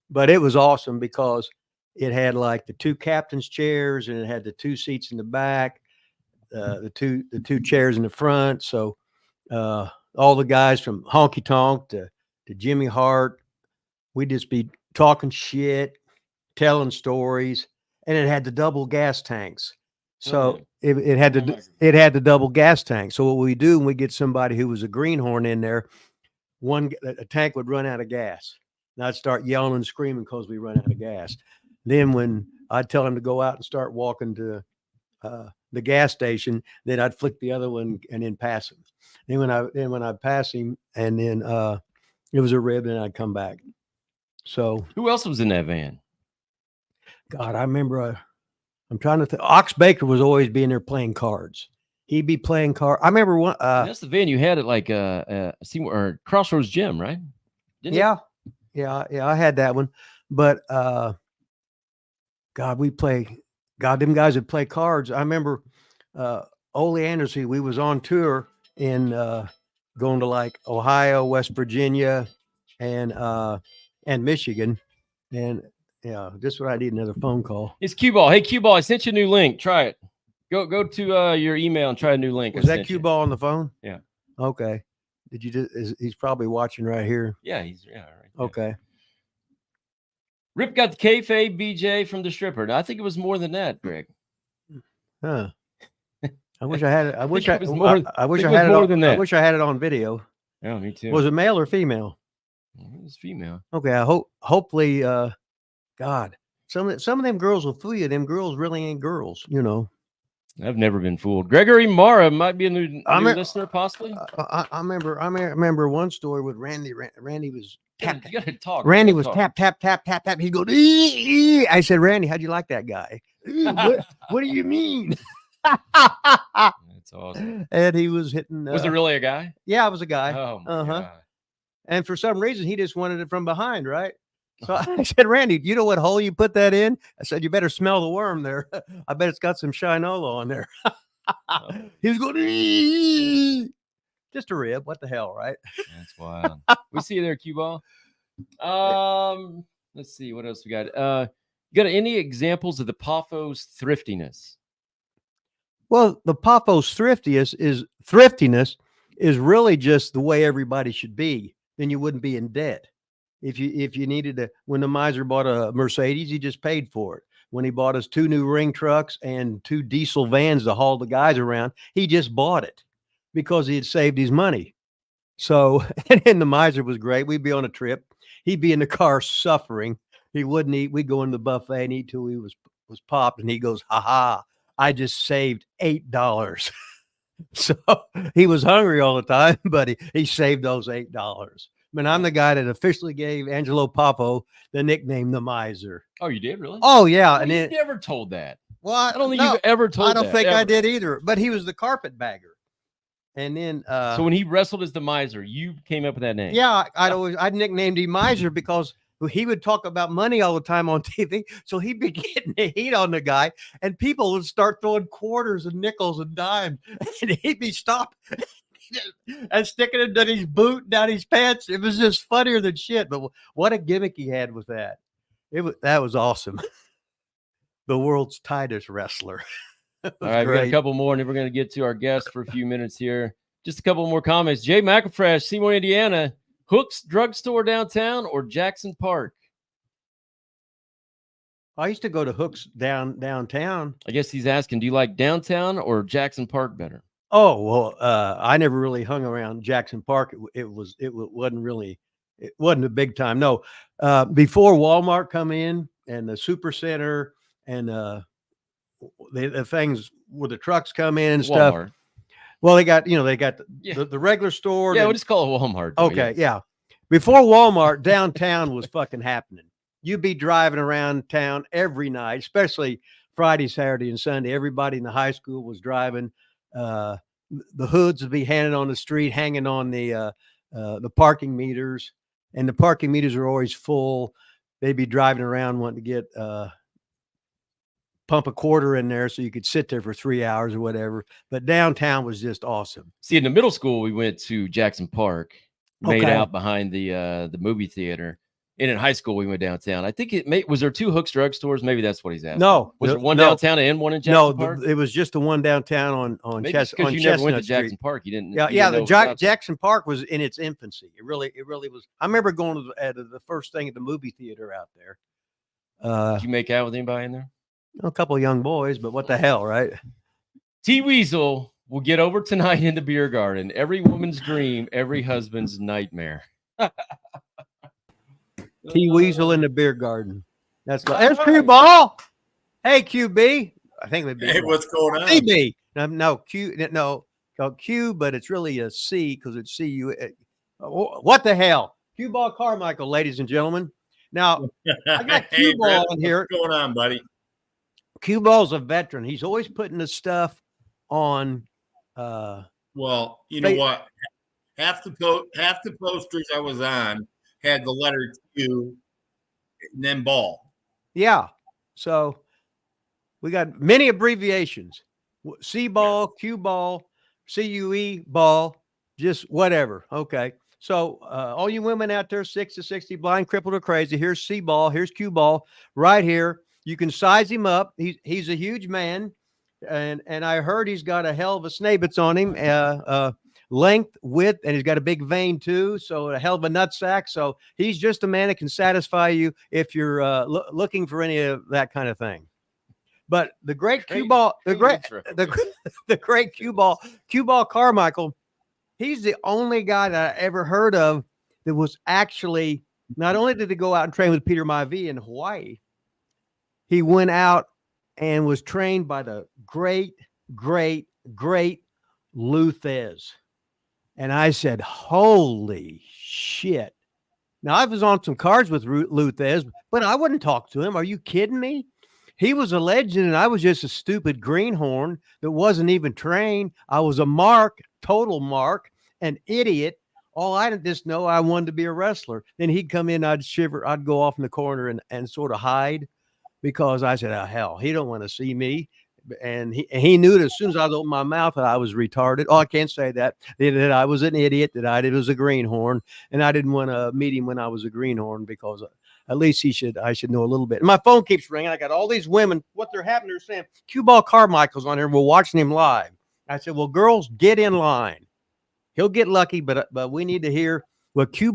But it was awesome because it had like the 2 captain's chairs and it had the 2 seats in the back. The two chairs in the front. So all the guys from Honky Tonk to Jimmy Hart, we'd just be talking shit, telling stories, and it had the double gas tanks. So it had the double gas tank. So what we do when we get somebody who was a greenhorn in there, a tank would run out of gas. And I'd start yelling and screaming because we run out of gas. Then when I'd tell him to go out and start walking to the gas station. Then I'd flick the other one and then pass him. Then when I'd pass him, and then it was a rib, and I'd come back. So Who else was in that van? God, I remember. I'm trying to think. Ox Baker was always being there playing cards. He'd be playing cards. I remember one. That's the van you had at like or Crossroads Gym, right? Yeah. I had that one. But God, them guys would play cards. I remember Ole Anderson. We was on tour in going to like Ohio, West Virginia, and Michigan, and yeah, this is what I need, another phone call. It's Cue Ball. Hey, Cue Ball, I sent you a new link. Try it. Go to your email and try a new link. Was that Cue Ball on the phone? Yeah. Okay. Did you just? He's probably watching right here. Yeah, he's right. Okay. Rip got the kayfabe BJ from the stripper. I think it was more than that, Greg. Huh. I wish I had it. I wish it was more. I wish I had it more on, than that. I wish I had it on video. Yeah, me too. Was it male or female? It was female. Okay. Hopefully, God, some of them girls will fool you. Them girls really ain't girls, you know. I've never been fooled. Gregory Mara might be a new listener, possibly. I remember one story with Randy. Randy was tap. You gotta talk. Randy was tap tap tap tap tap. He goes. I said, Randy, how'd you like that guy? What do you mean? That's awesome. And he was hitting. Was it really a guy? Yeah, it was a guy. Oh my God. And for some reason, he just wanted it from behind, right? So I said, Randy, you know what hole you put that in? I said, you better smell the worm there. I bet it's got some Shinola on there. He was going, just a rib. What the hell, right? That's wild. We see you there, Cue Ball. Let's see what else we got. You got any examples of the Paphos thriftiness? Well, the Paphos thriftiness is really just the way everybody should be. Then you wouldn't be in debt. If you needed to, when the miser bought a Mercedes, he just paid for it. When he bought us 2 new ring trucks and 2 diesel vans to haul the guys around, he just bought it because he had saved his money. So, and the miser was great. We'd be on a trip. He'd be in the car suffering. He wouldn't eat. We'd go in the buffet and eat till he was popped. And he goes, ha ha, I just saved $8. So he was hungry all the time, but he saved those $8. I mean, I'm the guy that officially gave Angelo Papo the nickname the Miser. Oh, you did, really? Oh, yeah. Well, and you never told that. Well, I don't think you've ever told that. I don't think ever. I did either. But he was the carpetbagger. And then so when he wrestled as the Miser, you came up with that name. Yeah, I'd nicknamed him Miser because he would talk about money all the time on TV. So he'd be getting the heat on the guy, and people would start throwing quarters and nickels and dimes, and he'd be stopped and sticking it down his boot, down his pants. It was just funnier than shit. But what a gimmick he had with that. That was awesome. The world's tightest wrestler. All right, we got a couple more, and then we're going to get to our guest for a few minutes here. Just a couple more comments. Jay McInfresh, Seymour, Indiana. Hooks Drugstore downtown or Jackson Park? I used to go to Hooks downtown. I guess he's asking, do you like downtown or Jackson Park better? Oh, well, I never really hung around Jackson Park. It wasn't a big time. No, before Walmart come in and the Super Center and the things where the trucks come in and stuff. Walmart. Well, they got the regular store. Yeah, we'll just call it Walmart. Okay, yeah. Before Walmart, downtown was fucking happening. You'd be driving around town every night, especially Friday, Saturday, and Sunday. Everybody in the high school was driving. The hoods would be hanging on the street, hanging on the parking meters, and the parking meters are always full. They'd be driving around wanting to get pump a quarter in there so you could sit there for 3 hours or whatever. But downtown was just awesome. See, in the middle school, we went to Jackson Park, made out behind the movie theater. And in high school, we went downtown. I think was there 2 Hooks drugstores? Maybe that's what he's asking. No. Was there one downtown and one in Jackson Park? No, it was just the one downtown on Chestnut. Because you never went to Jackson Park. You didn't. Jackson Park was in its infancy. It really was. I remember going to the first thing at the movie theater out there. Did you make out with anybody in there? A couple of young boys, but what the hell, right? T Weasel will get over tonight in the beer garden. Every woman's dream, every husband's nightmare. T Weasel in the beer garden. There's Cue Ball. Hey, QB. I think it would be. Hey, what's going on? CB. No, Q. No, called Q, but it's really a C because it's CU. What the hell? Q Ball Carmichael, ladies and gentlemen. Now, I got Q Ball in here. What's going on, buddy? Q Ball's a veteran. He's always putting the stuff on. Well, you know what? Half the posters I was on had the letter Q and then ball. Yeah. So we got many abbreviations. C ball, Q ball, CUE ball, just whatever. Okay. So all you women out there, 6 to 60, blind, crippled, or crazy, here's C ball, here's Q ball right here. You can size him up. He's a huge man. And I heard he's got a hell of a snabits on him, length, width, and he's got a big vein too. So a hell of a nutsack. So he's just a man that can satisfy you if you're looking for any of that kind of thing. But the great Q Ball, the great Q Ball Carmichael, he's the only guy that I ever heard of that was actually, not only did he go out and train with Peter Maivia in Hawaii, he went out and was trained by the great Lou Thez. And I said, holy shit. Now, I was on some cards with Lou Thez, but I wouldn't talk to him. Are you kidding me? He was a legend, and I was just a stupid greenhorn that wasn't even trained. I was a mark, total mark, an idiot. All I just know, I wanted to be a wrestler. Then he'd come in, I'd shiver, I'd go off in the corner and sort of hide because I said, oh, hell, he don't want to see me. And he knew that as soon as I opened my mouth that I was retarded. Oh, I can't say that. That I was an idiot, that I was a greenhorn, and I didn't want to meet him when I was a greenhorn because at least I should know a little bit. And my phone keeps ringing. I got all these women. What they're having, they're saying, Q Ball Carmichael's on here. We're watching him live. I said, well, girls, get in line. He'll get lucky, but we need to hear what Q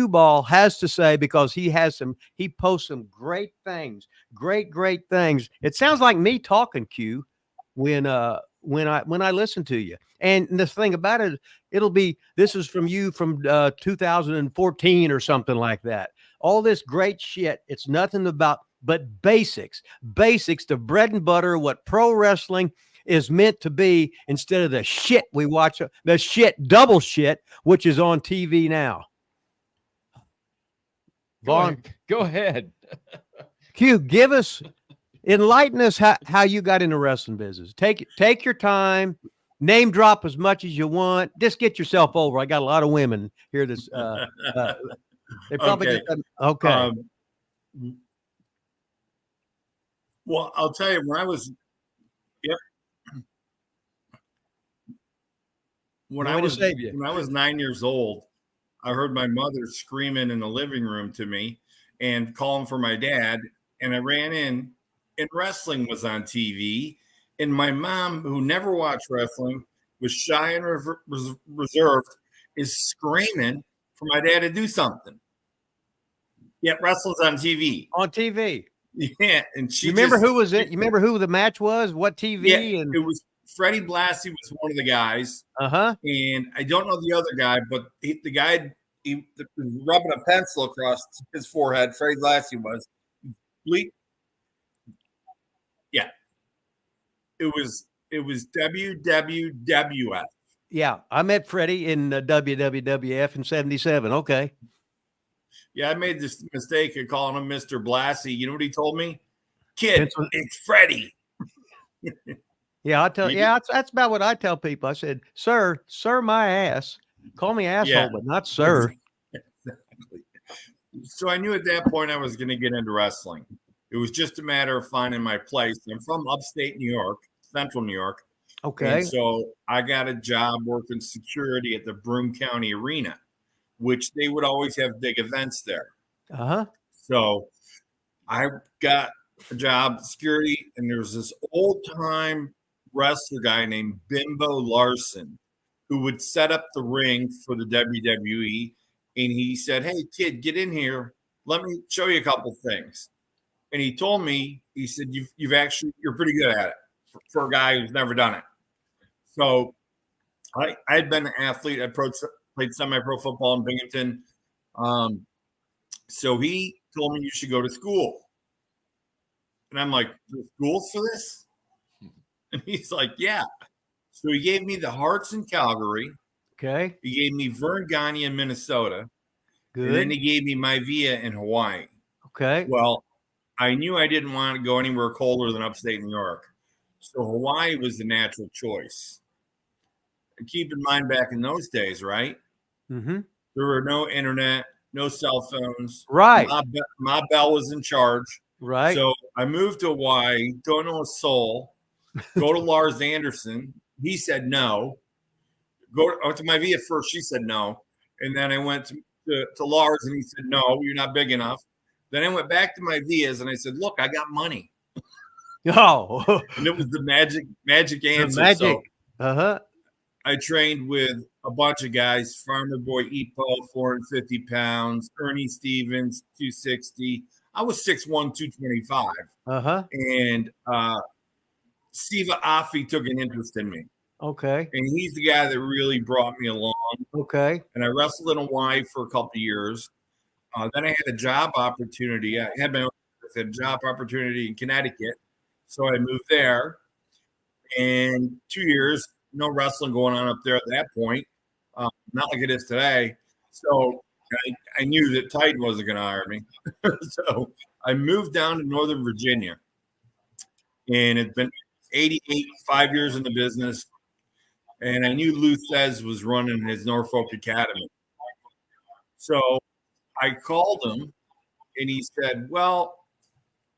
Ball has to say because he posts some great things, great things. It sounds like me talking, Q, when I listen to you. And the thing about it, this is from you from 2014 or something like that. All this great shit. It's nothing but basics, the bread and butter, what pro wrestling is meant to be instead of the shit we watch, the double shit, which is on TV now. Vaughn, go ahead. Q, enlighten us how you got into wrestling business. Take your time, name drop as much as you want. Just get yourself over. I got a lot of women here. They probably okay. Well, I'll tell you, when I was 9 years old, I heard my mother screaming in the living room to me and calling for my dad. And I ran in, and wrestling was on TV. And my mom, who never watched wrestling, was shy and reserved, is screaming for my dad to do something. Yet wrestling's on TV. On TV. Yeah. And you remember who was it? You remember who the match was? What TV? Yeah, it was Freddie Blassie was one of the guys. And I don't know the other guy, but the guy he was rubbing a pencil across his forehead. Freddie Blassie was. Yeah. It was WWWF. Yeah, I met Freddie in WWWF in '77. Okay. Yeah, I made this mistake of calling him Mr. Blassie. You know what he told me? Kid, it's Freddie. Yeah, that's about what I tell people. I said, sir, my ass. Call me asshole, but not sir. Exactly. So I knew at that point I was going to get into wrestling. It was just a matter of finding my place. I'm from upstate New York, central New York. Okay. And so I got a job working security at the Broome County Arena, which they would always have big events there. So I got a job security, and there was this old-time wrestler guy named Bimbo Larson who would set up the ring for the WWE. And he said, hey, kid, get in here. Let me show you a couple things. And he told me, he said, you're pretty good at it for a guy who's never done it. So I had been an athlete. I played semi-pro football in Binghamton. So he told me you should go to school. And I'm like, there's schools for this? And he's like, yeah. So he gave me the Hearts in Calgary. Okay. He gave me Vern Gagne in Minnesota. Good. And then he gave me Maivia in Hawaii. Okay. Well, I knew I didn't want to go anywhere colder than upstate New York. So Hawaii was the natural choice. And keep in mind, back in those days, right? Mm-hmm. There were no internet, no cell phones. Right. Ma Bell was in charge. Right. So I moved to Hawaii, don't know a soul. Go to Lars Anderson. He said no. I went to Maivia first. She said no. And then I went to Lars, and he said, no, you're not big enough. Then I went back to Maivia's, and I said, look, I got money. Oh. And it was the magic answer. The magic. So, I trained with a bunch of guys, Farmer Boy Epo, 450 pounds, Ernie Stevens, 260. I was 6'1", 225. And Siva Afi took an interest in me. Okay. And he's the guy that really brought me along. Okay. And I wrestled in Hawaii for a couple of years. Then I had a job opportunity. I had a job opportunity in Connecticut. So I moved there. And 2 years, no wrestling going on up there at that point. Not like it is today. So I knew that Titan wasn't going to hire me. So I moved down to Northern Virginia. And it's been 88, 5 years in the business. And I knew Lou Thez was running his Norfolk Academy. So I called him, and he said, well,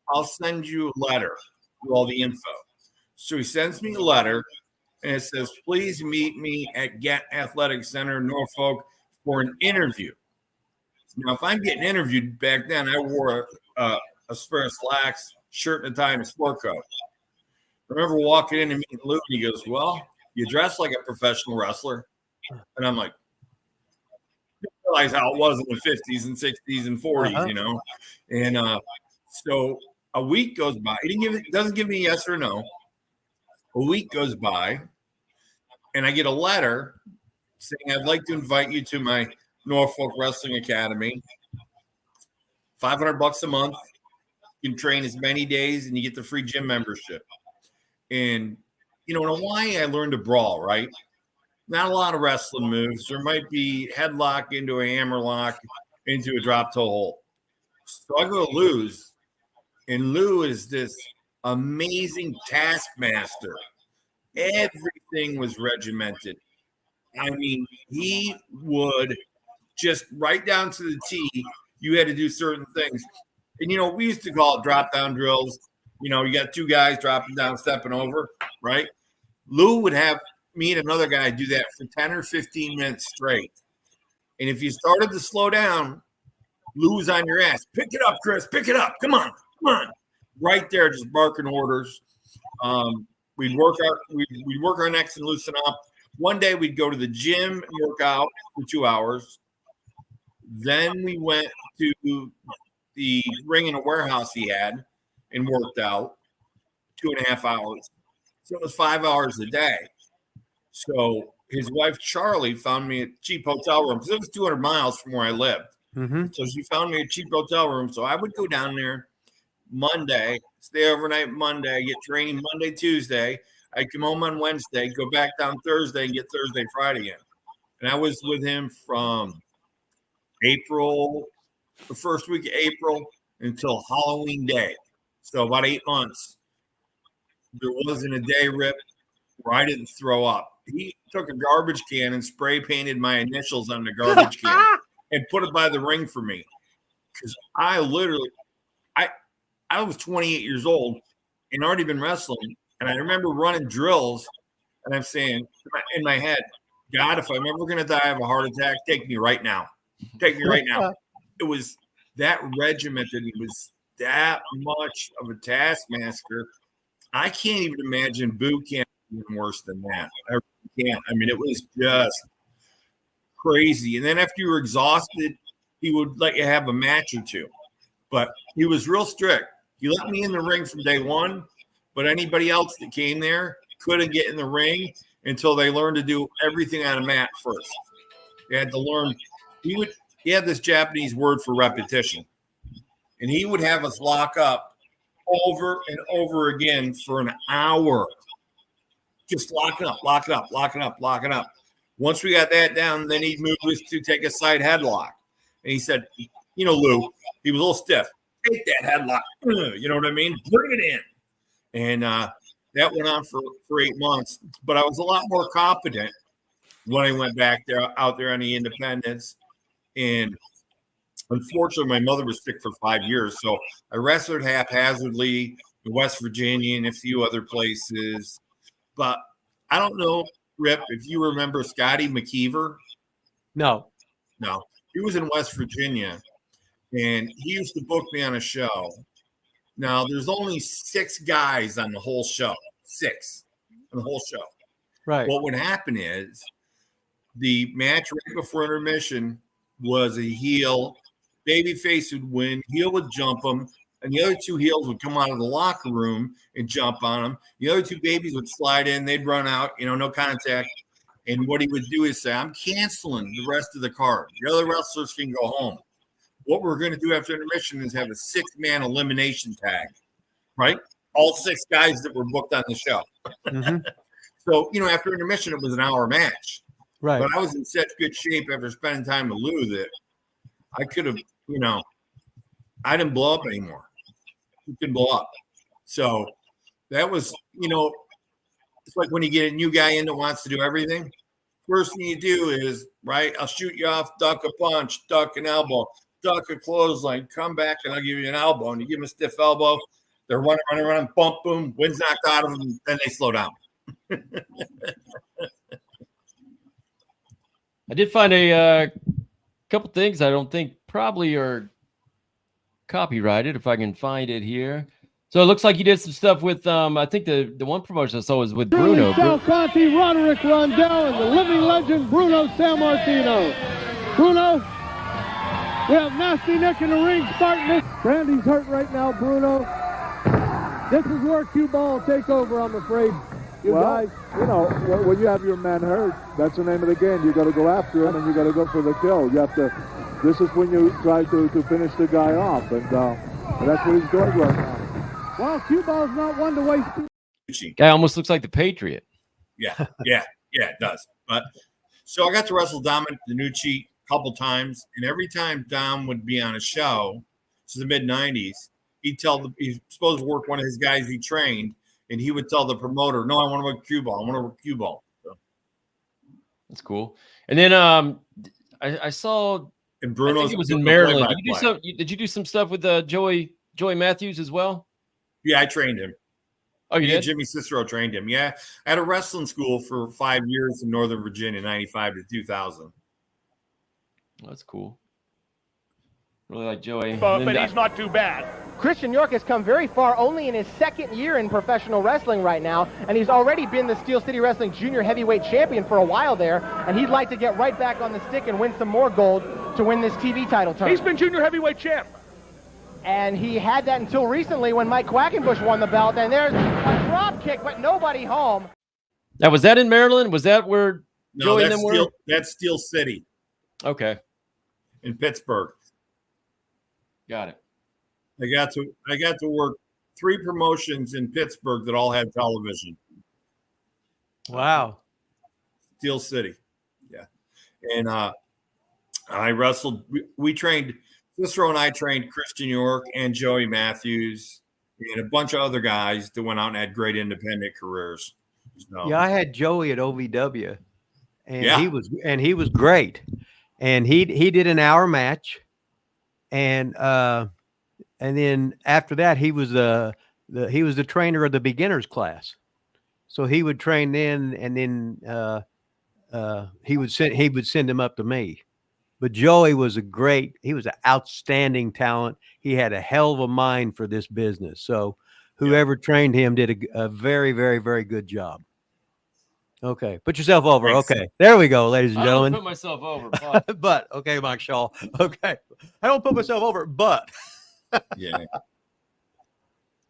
I'll send you a letter with all the info. So he sends me a letter, and it says, please meet me at Gat Athletic Center, Norfolk, for an interview. Now, if I'm getting interviewed back then, I wore a spare slacks, shirt and a tie, and a sport coat. I remember walking in and meeting Lou, and he goes, well, you dress like a professional wrestler. And I'm like, I realize how it was in the 50s and 60s and 40s, you know? And so a week goes by. He doesn't give me a yes or no. A week goes by, and I get a letter saying, I'd like to invite you to my Norfolk Wrestling Academy. $500 a month. You can train as many days, and you get the free gym membership. And in Hawaii, I learned to brawl, right? Not a lot of wrestling moves. There might be headlock into a hammerlock into a drop toe hold. So I go to Lou's, and Lou is this amazing taskmaster. Everything was regimented. I mean, he would just right down to the T, you had to do certain things. And, we used to call it drop down drills. You got two guys dropping down, stepping over, right? Lou would have me and another guy do that for 10 or 15 minutes straight. And if you started to slow down, Lou was on your ass. Pick it up, Chris. Pick it up. Come on. Right there, just barking orders. We'd work our necks and loosen up. One day we'd go to the gym and work out for 2 hours. Then we went to the ring in a warehouse he had and worked out 2.5 hours. So it was 5 hours a day. So his wife, Charlie, found me a cheap hotel room because it was 200 miles from where I lived. Mm-hmm. So she found me a cheap hotel room. So I would go down there Monday, stay overnight Monday, get training Monday, Tuesday. I'd come home on Wednesday, go back down Thursday and get Thursday, Friday in. And I was with him from the first week of April until Halloween Day. So about 8 months. There wasn't a day rip where I didn't throw up. He took a garbage can and spray painted my initials on the garbage can and put it by the ring for me. Because I was 28 years old and already been wrestling. And I remember running drills and I'm saying in my head, God, if I'm ever going to die of a heart attack, take me right now. Take me right now. It was that regimented. It was that much of a taskmaster. I can't even imagine boot camp even worse than that. I really can't. I mean, it was just crazy. And then after you were exhausted, he would let you have a match or two. But he was real strict. He let me in the ring from day one, but anybody else that came there couldn't get in the ring until they learned to do everything on a mat first. They had to learn. He had this Japanese word for repetition. And he would have us lock up over and over again for an hour. Just locking up, locking up, locking up, locking up. Once we got that down, then he moved us to take a side headlock. And he said, Lou, he was a little stiff. Take that headlock. You know what I mean? Bring it in. And that went on for 8 months. But I was a lot more competent when I went back there, out there on the independents. And unfortunately, my mother was sick for 5 years. So I wrestled haphazardly in West Virginia and a few other places. But I don't know, Rip, if you remember Scotty McKeever. No. He was in West Virginia, and he used to book me on a show. Now, there's only 6 guys on the whole show. 6 on the whole show. Right. What would happen is the match right before intermission was a heel. Babyface would win. Heel would jump him. And the other 2 heels would come out of the locker room and jump on him. The other 2 babies would slide in. They'd run out, no contact. And what he would do is say, I'm canceling the rest of the card. The other wrestlers can go home. What we're going to do after intermission is have a 6-man elimination tag, right? All 6 guys that were booked on the show. Mm-hmm. So, after intermission, it was an hour match. Right. But I was in such good shape after spending time with Lou that I could have, I didn't blow up anymore. You can blow up. So that was, it's like when you get a new guy in that wants to do everything. First thing you do is, right, I'll shoot you off, duck a punch, duck an elbow, duck a clothesline, come back, and I'll give you an elbow. And you give them a stiff elbow. They're running, bump, boom, wind's knocked out of them, then they slow down. I did find a couple things I don't think probably are copyrighted, if I can find it here. So it looks like you did some stuff with, I think the one promotion I saw was with Bruno. Del Conti, Roderick Rondell, and the living legend Bruno Sammartino. Bruno, we have Nasty Nick in the ring starting this. Randy's hurt right now, Bruno. This is where cue ball will take over, I'm afraid. You guys. When you have your man hurt, that's the name of the game. You got to go after him, and you got to go for the kill. You have to. This is when you try to finish the guy off, and that's what he's doing right now. Well, cue ball's not one to waste. Guy almost looks like the Patriot. Yeah, it does. But so I got to wrestle Dominic DeNucci a couple times, and every time Dom would be on a show, this is the mid-'90s, he's supposed to work one of his guys he trained, and he would tell the promoter, no, I want to work cue ball. I want to work cue ball. So. That's cool. And then I saw, and Bruno, I think it was in Maryland. Did you do some stuff with Joey Matthews as well? Yeah, I trained him. Oh, you did? Jimmy Cicero trained him. Yeah, I had a wrestling school for 5 years in Northern Virginia, 95 to 2000. That's cool. Really like Joey. But he's not too bad. Christian York has come very far, only in his 2nd year in professional wrestling right now, and he's already been the Steel City Wrestling Junior Heavyweight Champion for a while there, and he'd like to get right back on the stick and win some more gold to win this TV title tournament. He's been Junior Heavyweight Champ. And he had that until recently when Mike Quackenbush won the belt, and there's a drop kick, but nobody home. Now, was that in Maryland? Was that where Joey and them were? That's Steel City. Okay. In Pittsburgh. Got it. I got to work 3 promotions in Pittsburgh that all had television. Wow. Steel City. Yeah. And I wrestled. We trained, Cicero and I trained Christian York and Joey Matthews and a bunch of other guys that went out and had great independent careers. So, yeah, I had Joey at OVW, and he was great. And he did an hour match, and then after that he was the trainer of the beginners class. So he would train then, and then he would send him up to me. But Joey was he was an outstanding talent. He had a hell of a mind for this business. So whoever trained him did a very, very, very good job. Okay. Put yourself over. Thanks. Okay. There we go, ladies and gentlemen. I don't put myself over. But okay, Mike Shaw. Okay. I don't put myself over, but yeah.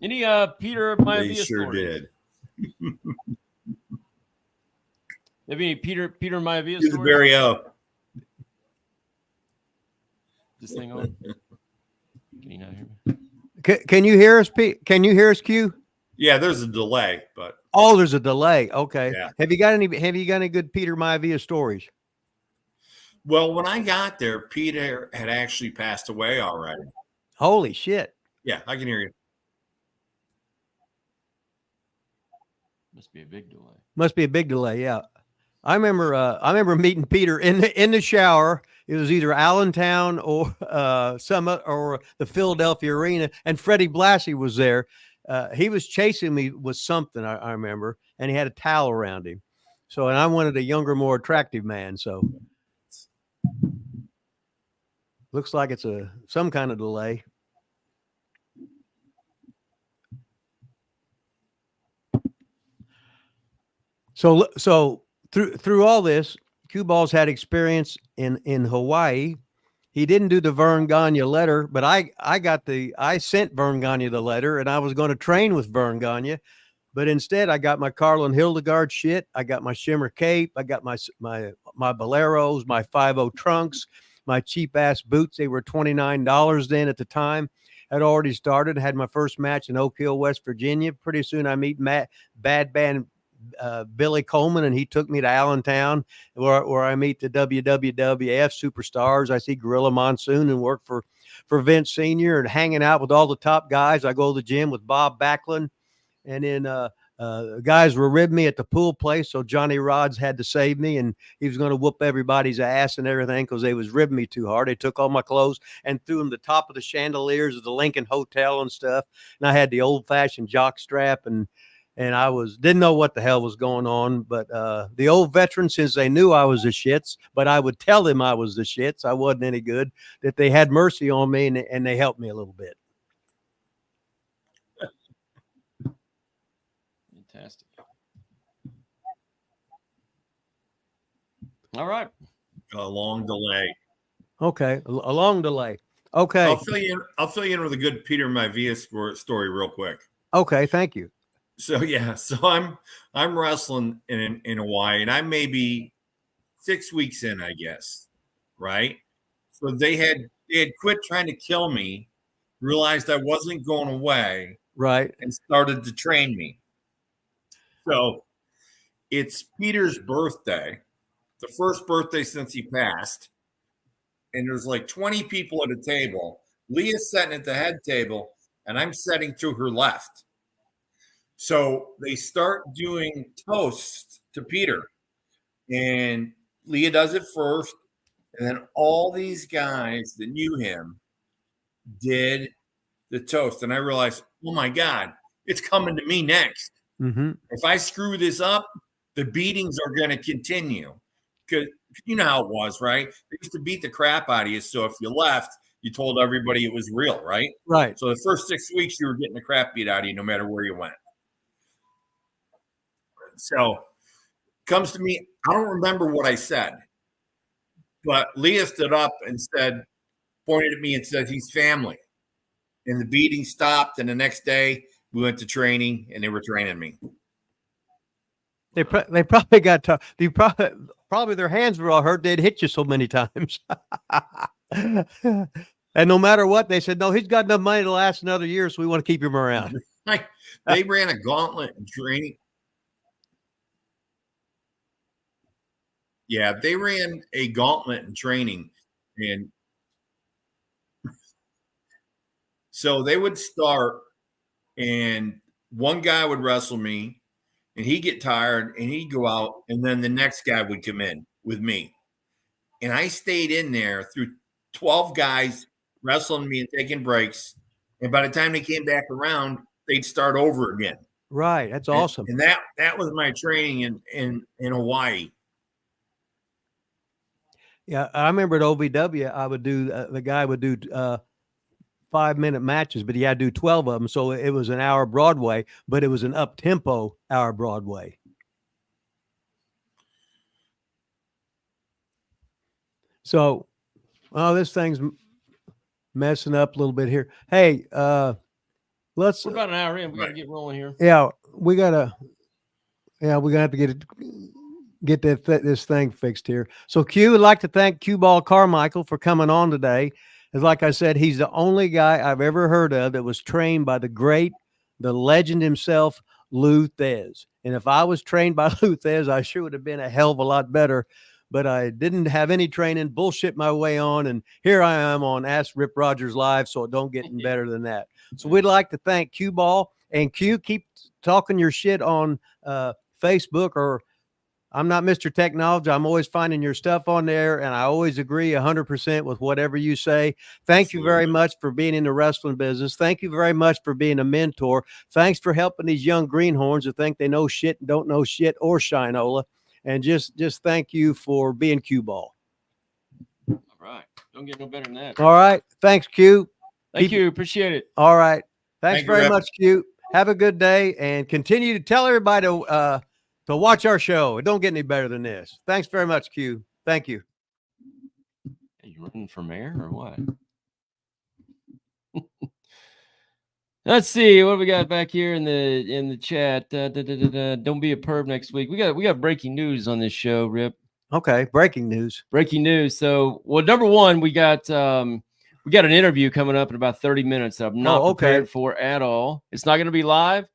Any Peter Maivia They sure stories? did. Maybe any Peter Maivia He's stories? very up. This thing on? Can you not hear me? Can you hear us, Pete? Can you hear us, Q? Yeah, there's a delay, but Oh, there's a delay. Okay. yeah. Have you got any good Peter Maivia stories? Well, when I got there, Peter had actually passed away already. Holy shit. Yeah, I can hear you. Must be a big delay. Must be a big delay. Yeah. I remember meeting Peter in the shower. It was either Allentown or Summit or the Philadelphia Arena, and Freddie Blassie was there. He was chasing me with something, I remember, and he had a towel around him. So, and I wanted a younger, more attractive man. So, looks like it's some kind of delay. So through all this, Cue Ball's had experience in Hawaii. He didn't do the Vern Gagne letter, but I sent Vern Gagne the letter, and I was going to train with Vern Gagne, but instead I got my Carlin Hildegard shit. I got my Shimmer cape. I got my Boleros, my 5.0 trunks, my cheap ass boots. They were $29 then at the time. Had already started. Had my first match in Oak Hill, West Virginia. Pretty soon I meet Bad Band Billy Coleman, and he took me to Allentown where I meet the WWF superstars. I see Gorilla Monsoon and work for Vince Sr. and hanging out with all the top guys. I go to the gym with Bob Backlund, and then guys were ribbing me at the pool place, so Johnny Rods had to save me, and he was going to whoop everybody's ass and everything because they was ribbing me too hard. They took all my clothes and threw them to the top of the chandeliers of the Lincoln Hotel and stuff, and I had the old-fashioned jock strap, and I didn't know what the hell was going on, but the old veterans, since they knew I was the shits, but I would tell them I was the shits, I wasn't any good, that they had mercy on me, and they helped me a little bit. Fantastic. All right. A long delay. Okay, a long delay. Okay. I'll fill you in with a good Peter Maivia story real quick. Okay, thank you. So I'm wrestling in Hawaii, and I may be 6 weeks in, I guess, right? So they had quit trying to kill me, realized I wasn't going away, right, and started to train me. So it's Peter's birthday, the first birthday since he passed, and there's like 20 people at a table. Leah's sitting at the head table, and I'm sitting to her left. So they start doing toasts to Peter, and Leah does it first, and then all these guys that knew him did the toast, and I realized, oh my God, it's coming to me next. Mm-hmm. If I screw this up, the beatings are going to continue, because you know how it was, right? They used to beat the crap out of you, so if you left, you told everybody it was real, right? Right. So the first 6 weeks, you were getting the crap beat out of you no matter where you went. So comes to me, I don't remember what I said, but Leah stood up and pointed at me and said, he's family. And the beating stopped. And the next day we went to training, and they were training me. They probably got tough. Probably their hands were all hurt. They'd hit you so many times. And no matter what, they said, no, he's got enough money to last another year, so we want to keep him around. They ran a gauntlet in training. Yeah, they ran a gauntlet in training, and so they would start, and one guy would wrestle me, and he'd get tired, and he'd go out, and then the next guy would come in with me, and I stayed in there through 12 guys wrestling me and taking breaks, and by the time they came back around, they'd start over again. Right, that's awesome. And that was my training in Hawaii. Yeah, I remember at OVW, I would do the guy would do 5-minute matches, but he had to do 12 of them. So it was an hour Broadway, but it was an up-tempo hour Broadway. So, this thing's messing up a little bit here. Hey, we're about an hour in. We got to get rolling here. Yeah, we're gonna have to get this thing fixed here. So Q would like to thank Cue Ball Carmichael for coming on today. It's like I said, he's the only guy I've ever heard of that was trained by the legend himself, Lou Thez. And if I was trained by Lou Thez, I sure would have been a hell of a lot better. But I didn't have any training, bullshit my way on. And here I am on Ask Rip Rogers Live, so it don't get any better than that. So we'd like to thank Q Ball. And Q, keep talking your shit on Facebook, or I'm not Mr. Technology. I'm always finding your stuff on there, and I always agree 100% with whatever you say. Thank you very much for being in the wrestling business. Thank you very much for being a mentor. Thanks for helping these young greenhorns who think they know shit and don't know shit or Shinola. And just thank you for being Q Ball. All right. Don't get no better than that. All right. Thanks, Q. Thank you. Appreciate it. All right. Thanks Thank you, very Rip. much, Q. Have a good day, and continue to tell everybody to watch our show. It don't get any better than this. Thanks very much, Q. Thank you. Are you running for mayor or what? Let's see what we got back here in the chat. Don't be a perv next week. We got breaking news on this show, Rip. Okay, breaking news. Breaking news. So, well, number one, we got an interview coming up in about 30 minutes that I'm not prepared for at all. It's not going to be live,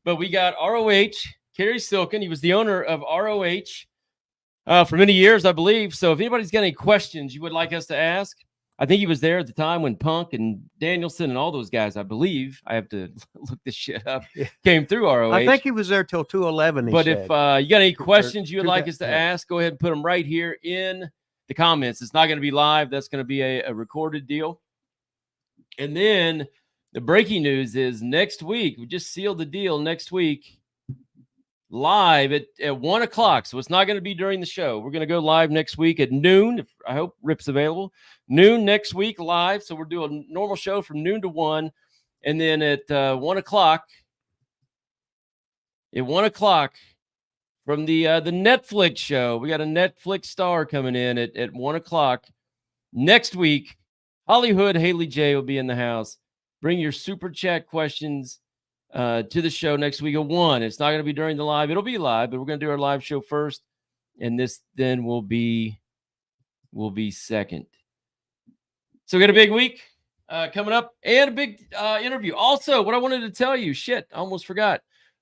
but we got ROH, Kerry Silken. He was the owner of ROH for many years, I believe. So if anybody's got any questions you would like us to ask, I think he was there at the time when Punk and Danielson and all those guys, I believe, I have to look this shit up, came through ROH. I think he was there till 211. But if you got any questions you would like us to ask, go ahead and put them right here in the comments. It's not going to be live. That's going to be a recorded deal. And then the breaking news is next week, we just sealed the deal next week, live at 1 o'clock. So it's not going to be during the show. We're going to go live next week at noon. I hope Rip's available. Noon next week live. So we're doing a normal show from noon to 1. And then at 1 o'clock, from the Netflix show, we got a Netflix star coming in at 1 o'clock next week. Hollywood Haley J will be in the house. Bring your super chat questions to the show next week at 1. It's not going to be during the live. It'll be live, but we're going to do our live show first, and this then will be second. So we got a big week coming up and a big interview. Also, what I wanted to tell you, I almost forgot.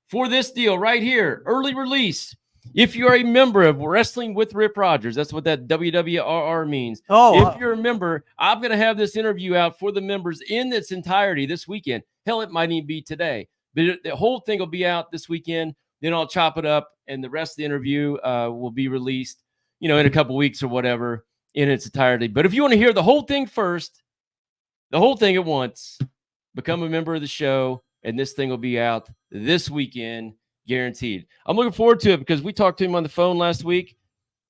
For this deal right here, early release. If you are a member of Wrestling with Rip Rogers, that's what that WWRR means. If you're a member, I'm going to have this interview out for the members in its entirety this weekend. Hell, it might even be today. But the whole thing will be out this weekend. Then I'll chop it up, and the rest of the interview will be released, in a couple weeks or whatever in its entirety. But if you want to hear the whole thing first, the whole thing at once, become a member of the show, and this thing will be out this weekend. Guaranteed. I'm looking forward to it because we talked to him on the phone last week,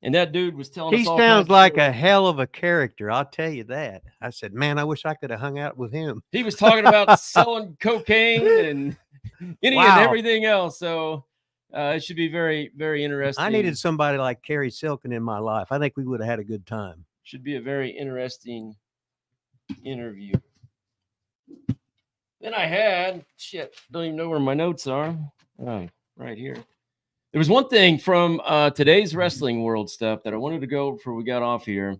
and that dude was telling us. He sounds like a hell of a character. I'll tell you that. I said, man, I wish I could have hung out with him. He was talking about selling cocaine and and everything else. So it should be very, very interesting. I needed somebody like Kerry Silken in my life. I think we would have had a good time. Should be a very interesting interview. Then I had don't even know where my notes are. Oh. Right here. There was one thing from today's Wrestling World stuff that I wanted to go before we got off here.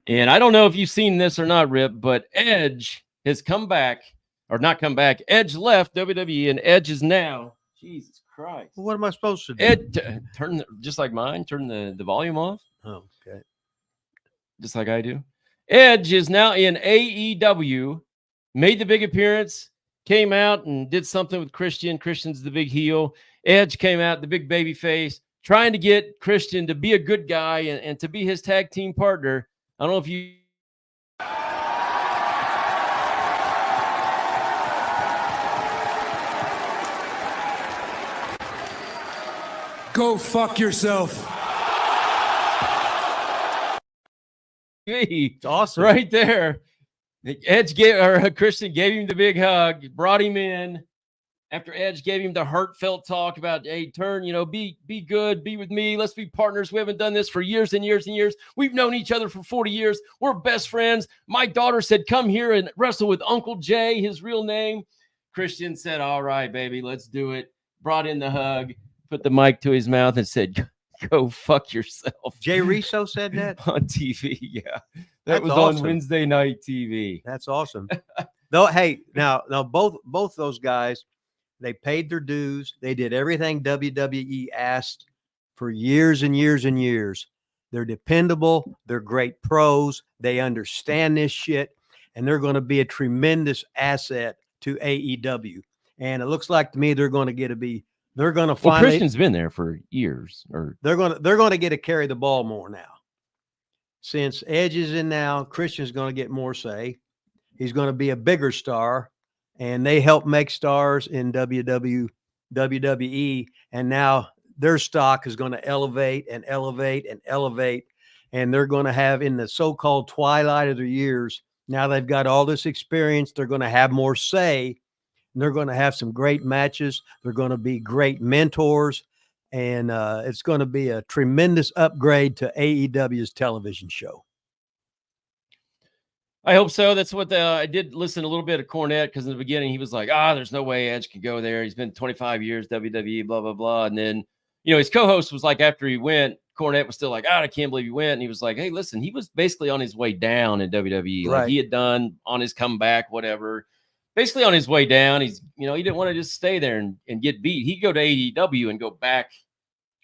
And I don't know if you've seen this or not, Rip, but Edge has come back, or not come back. Edge left WWE, and Edge is now. Jesus Christ. Well, what am I supposed to do? Ed, just like mine, turn the volume off. Oh, okay. Just like I do. Edge is now in AEW, made the big appearance. Came out and did something with Christian. Christian's the big heel. Edge came out, the big baby face, trying to get Christian to be a good guy and to be his tag team partner. I don't know if you... Go fuck yourself. It's awesome. Right there. Christian gave him the big hug, brought him in after Edge gave him the heartfelt talk about, hey, turn, be good, be with me. Let's be partners. We haven't done this for years and years and years. We've known each other for 40 years. We're best friends. My daughter said, come here and wrestle with Uncle Jay, his real name. Christian said, all right, baby, let's do it. Brought in the hug, put the mic to his mouth and said, go fuck yourself. Jay Riso said that on TV. Yeah. That That's was awesome. on Wednesday night TV. That's awesome. Though, hey, now both those guys, they paid their dues. They did everything WWE asked for years and years and years. They're dependable. They're great pros. They understand this shit, and they're going to be a tremendous asset to AEW. And it looks like to me they're going to they're going to Well, finally. Christian's been there for years, or They're going to get to carry the ball more now. Since Edge is in now, Christian's going to get more say. He's going to be a bigger star, and they help make stars in WWE, and now their stock is going to elevate and elevate and elevate, and they're going to have, in the so-called twilight of their years, now they've got all this experience, they're going to have more say, and they're going to have some great matches. They're going to be great mentors, and it's going to be a tremendous upgrade to AEW's television show. I hope so. That's what I did listen a little bit of Cornette, because in the beginning he was like, there's no way Edge can go there. He's been 25 years WWE, blah, blah, blah. And then, his co-host was like, after he went, Cornette was still like, I can't believe he went. And he was like, hey, listen, he was basically on his way down in WWE. Right. Like he had done on his comeback, whatever. Basically on his way down. He's, he didn't want to just stay there and get beat. He'd go to AEW and go back,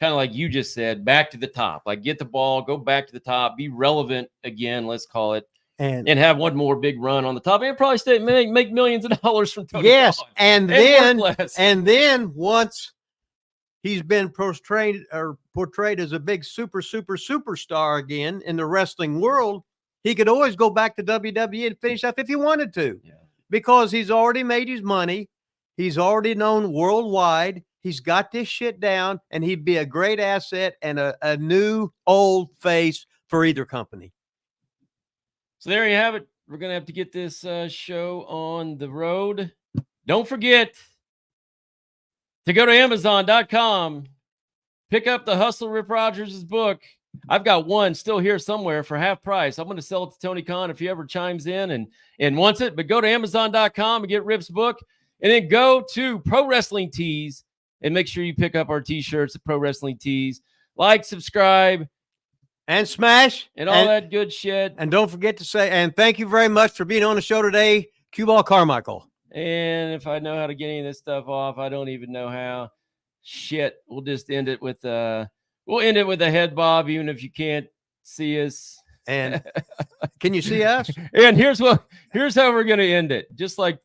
kind of like you just said, back to the top. Like get the ball, go back to the top, be relevant again, let's call it. And have one more big run on the top, and probably stay make millions of dollars from Tony Khan. and then once he's been portrayed as a big superstar again in the wrestling world, he could always go back to WWE and finish up if he wanted to, because he's already made his money, he's already known worldwide, he's got this shit down, and he'd be a great asset and a new old face for either company. So there you have it. We're going to have to get this show on the road. Don't forget to go to Amazon.com, pick up the Hustle Rip Rogers' book. I've got one still here somewhere for half price. I'm going to sell it to Tony Khan if he ever chimes in and wants it. But go to Amazon.com and get Rip's book. And then go to Pro Wrestling Tees and make sure you pick up our T-shirts at Pro Wrestling Tees. Like, subscribe. And smash. And all that good shit. And don't forget to say, and thank you very much for being on the show today, Cue Ball Carmichael. And if I know how to get any of this stuff off, I don't even know how. Shit. We'll just end it with a head bob, even if you can't see us. And can you see us? And here's how we're gonna end it. Just like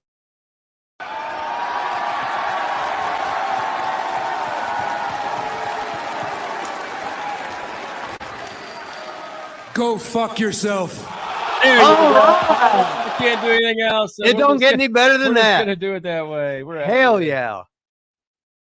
Go fuck yourself. I can't do anything else. So it don't get any better than that. We're just gonna do it that way. Hell yeah.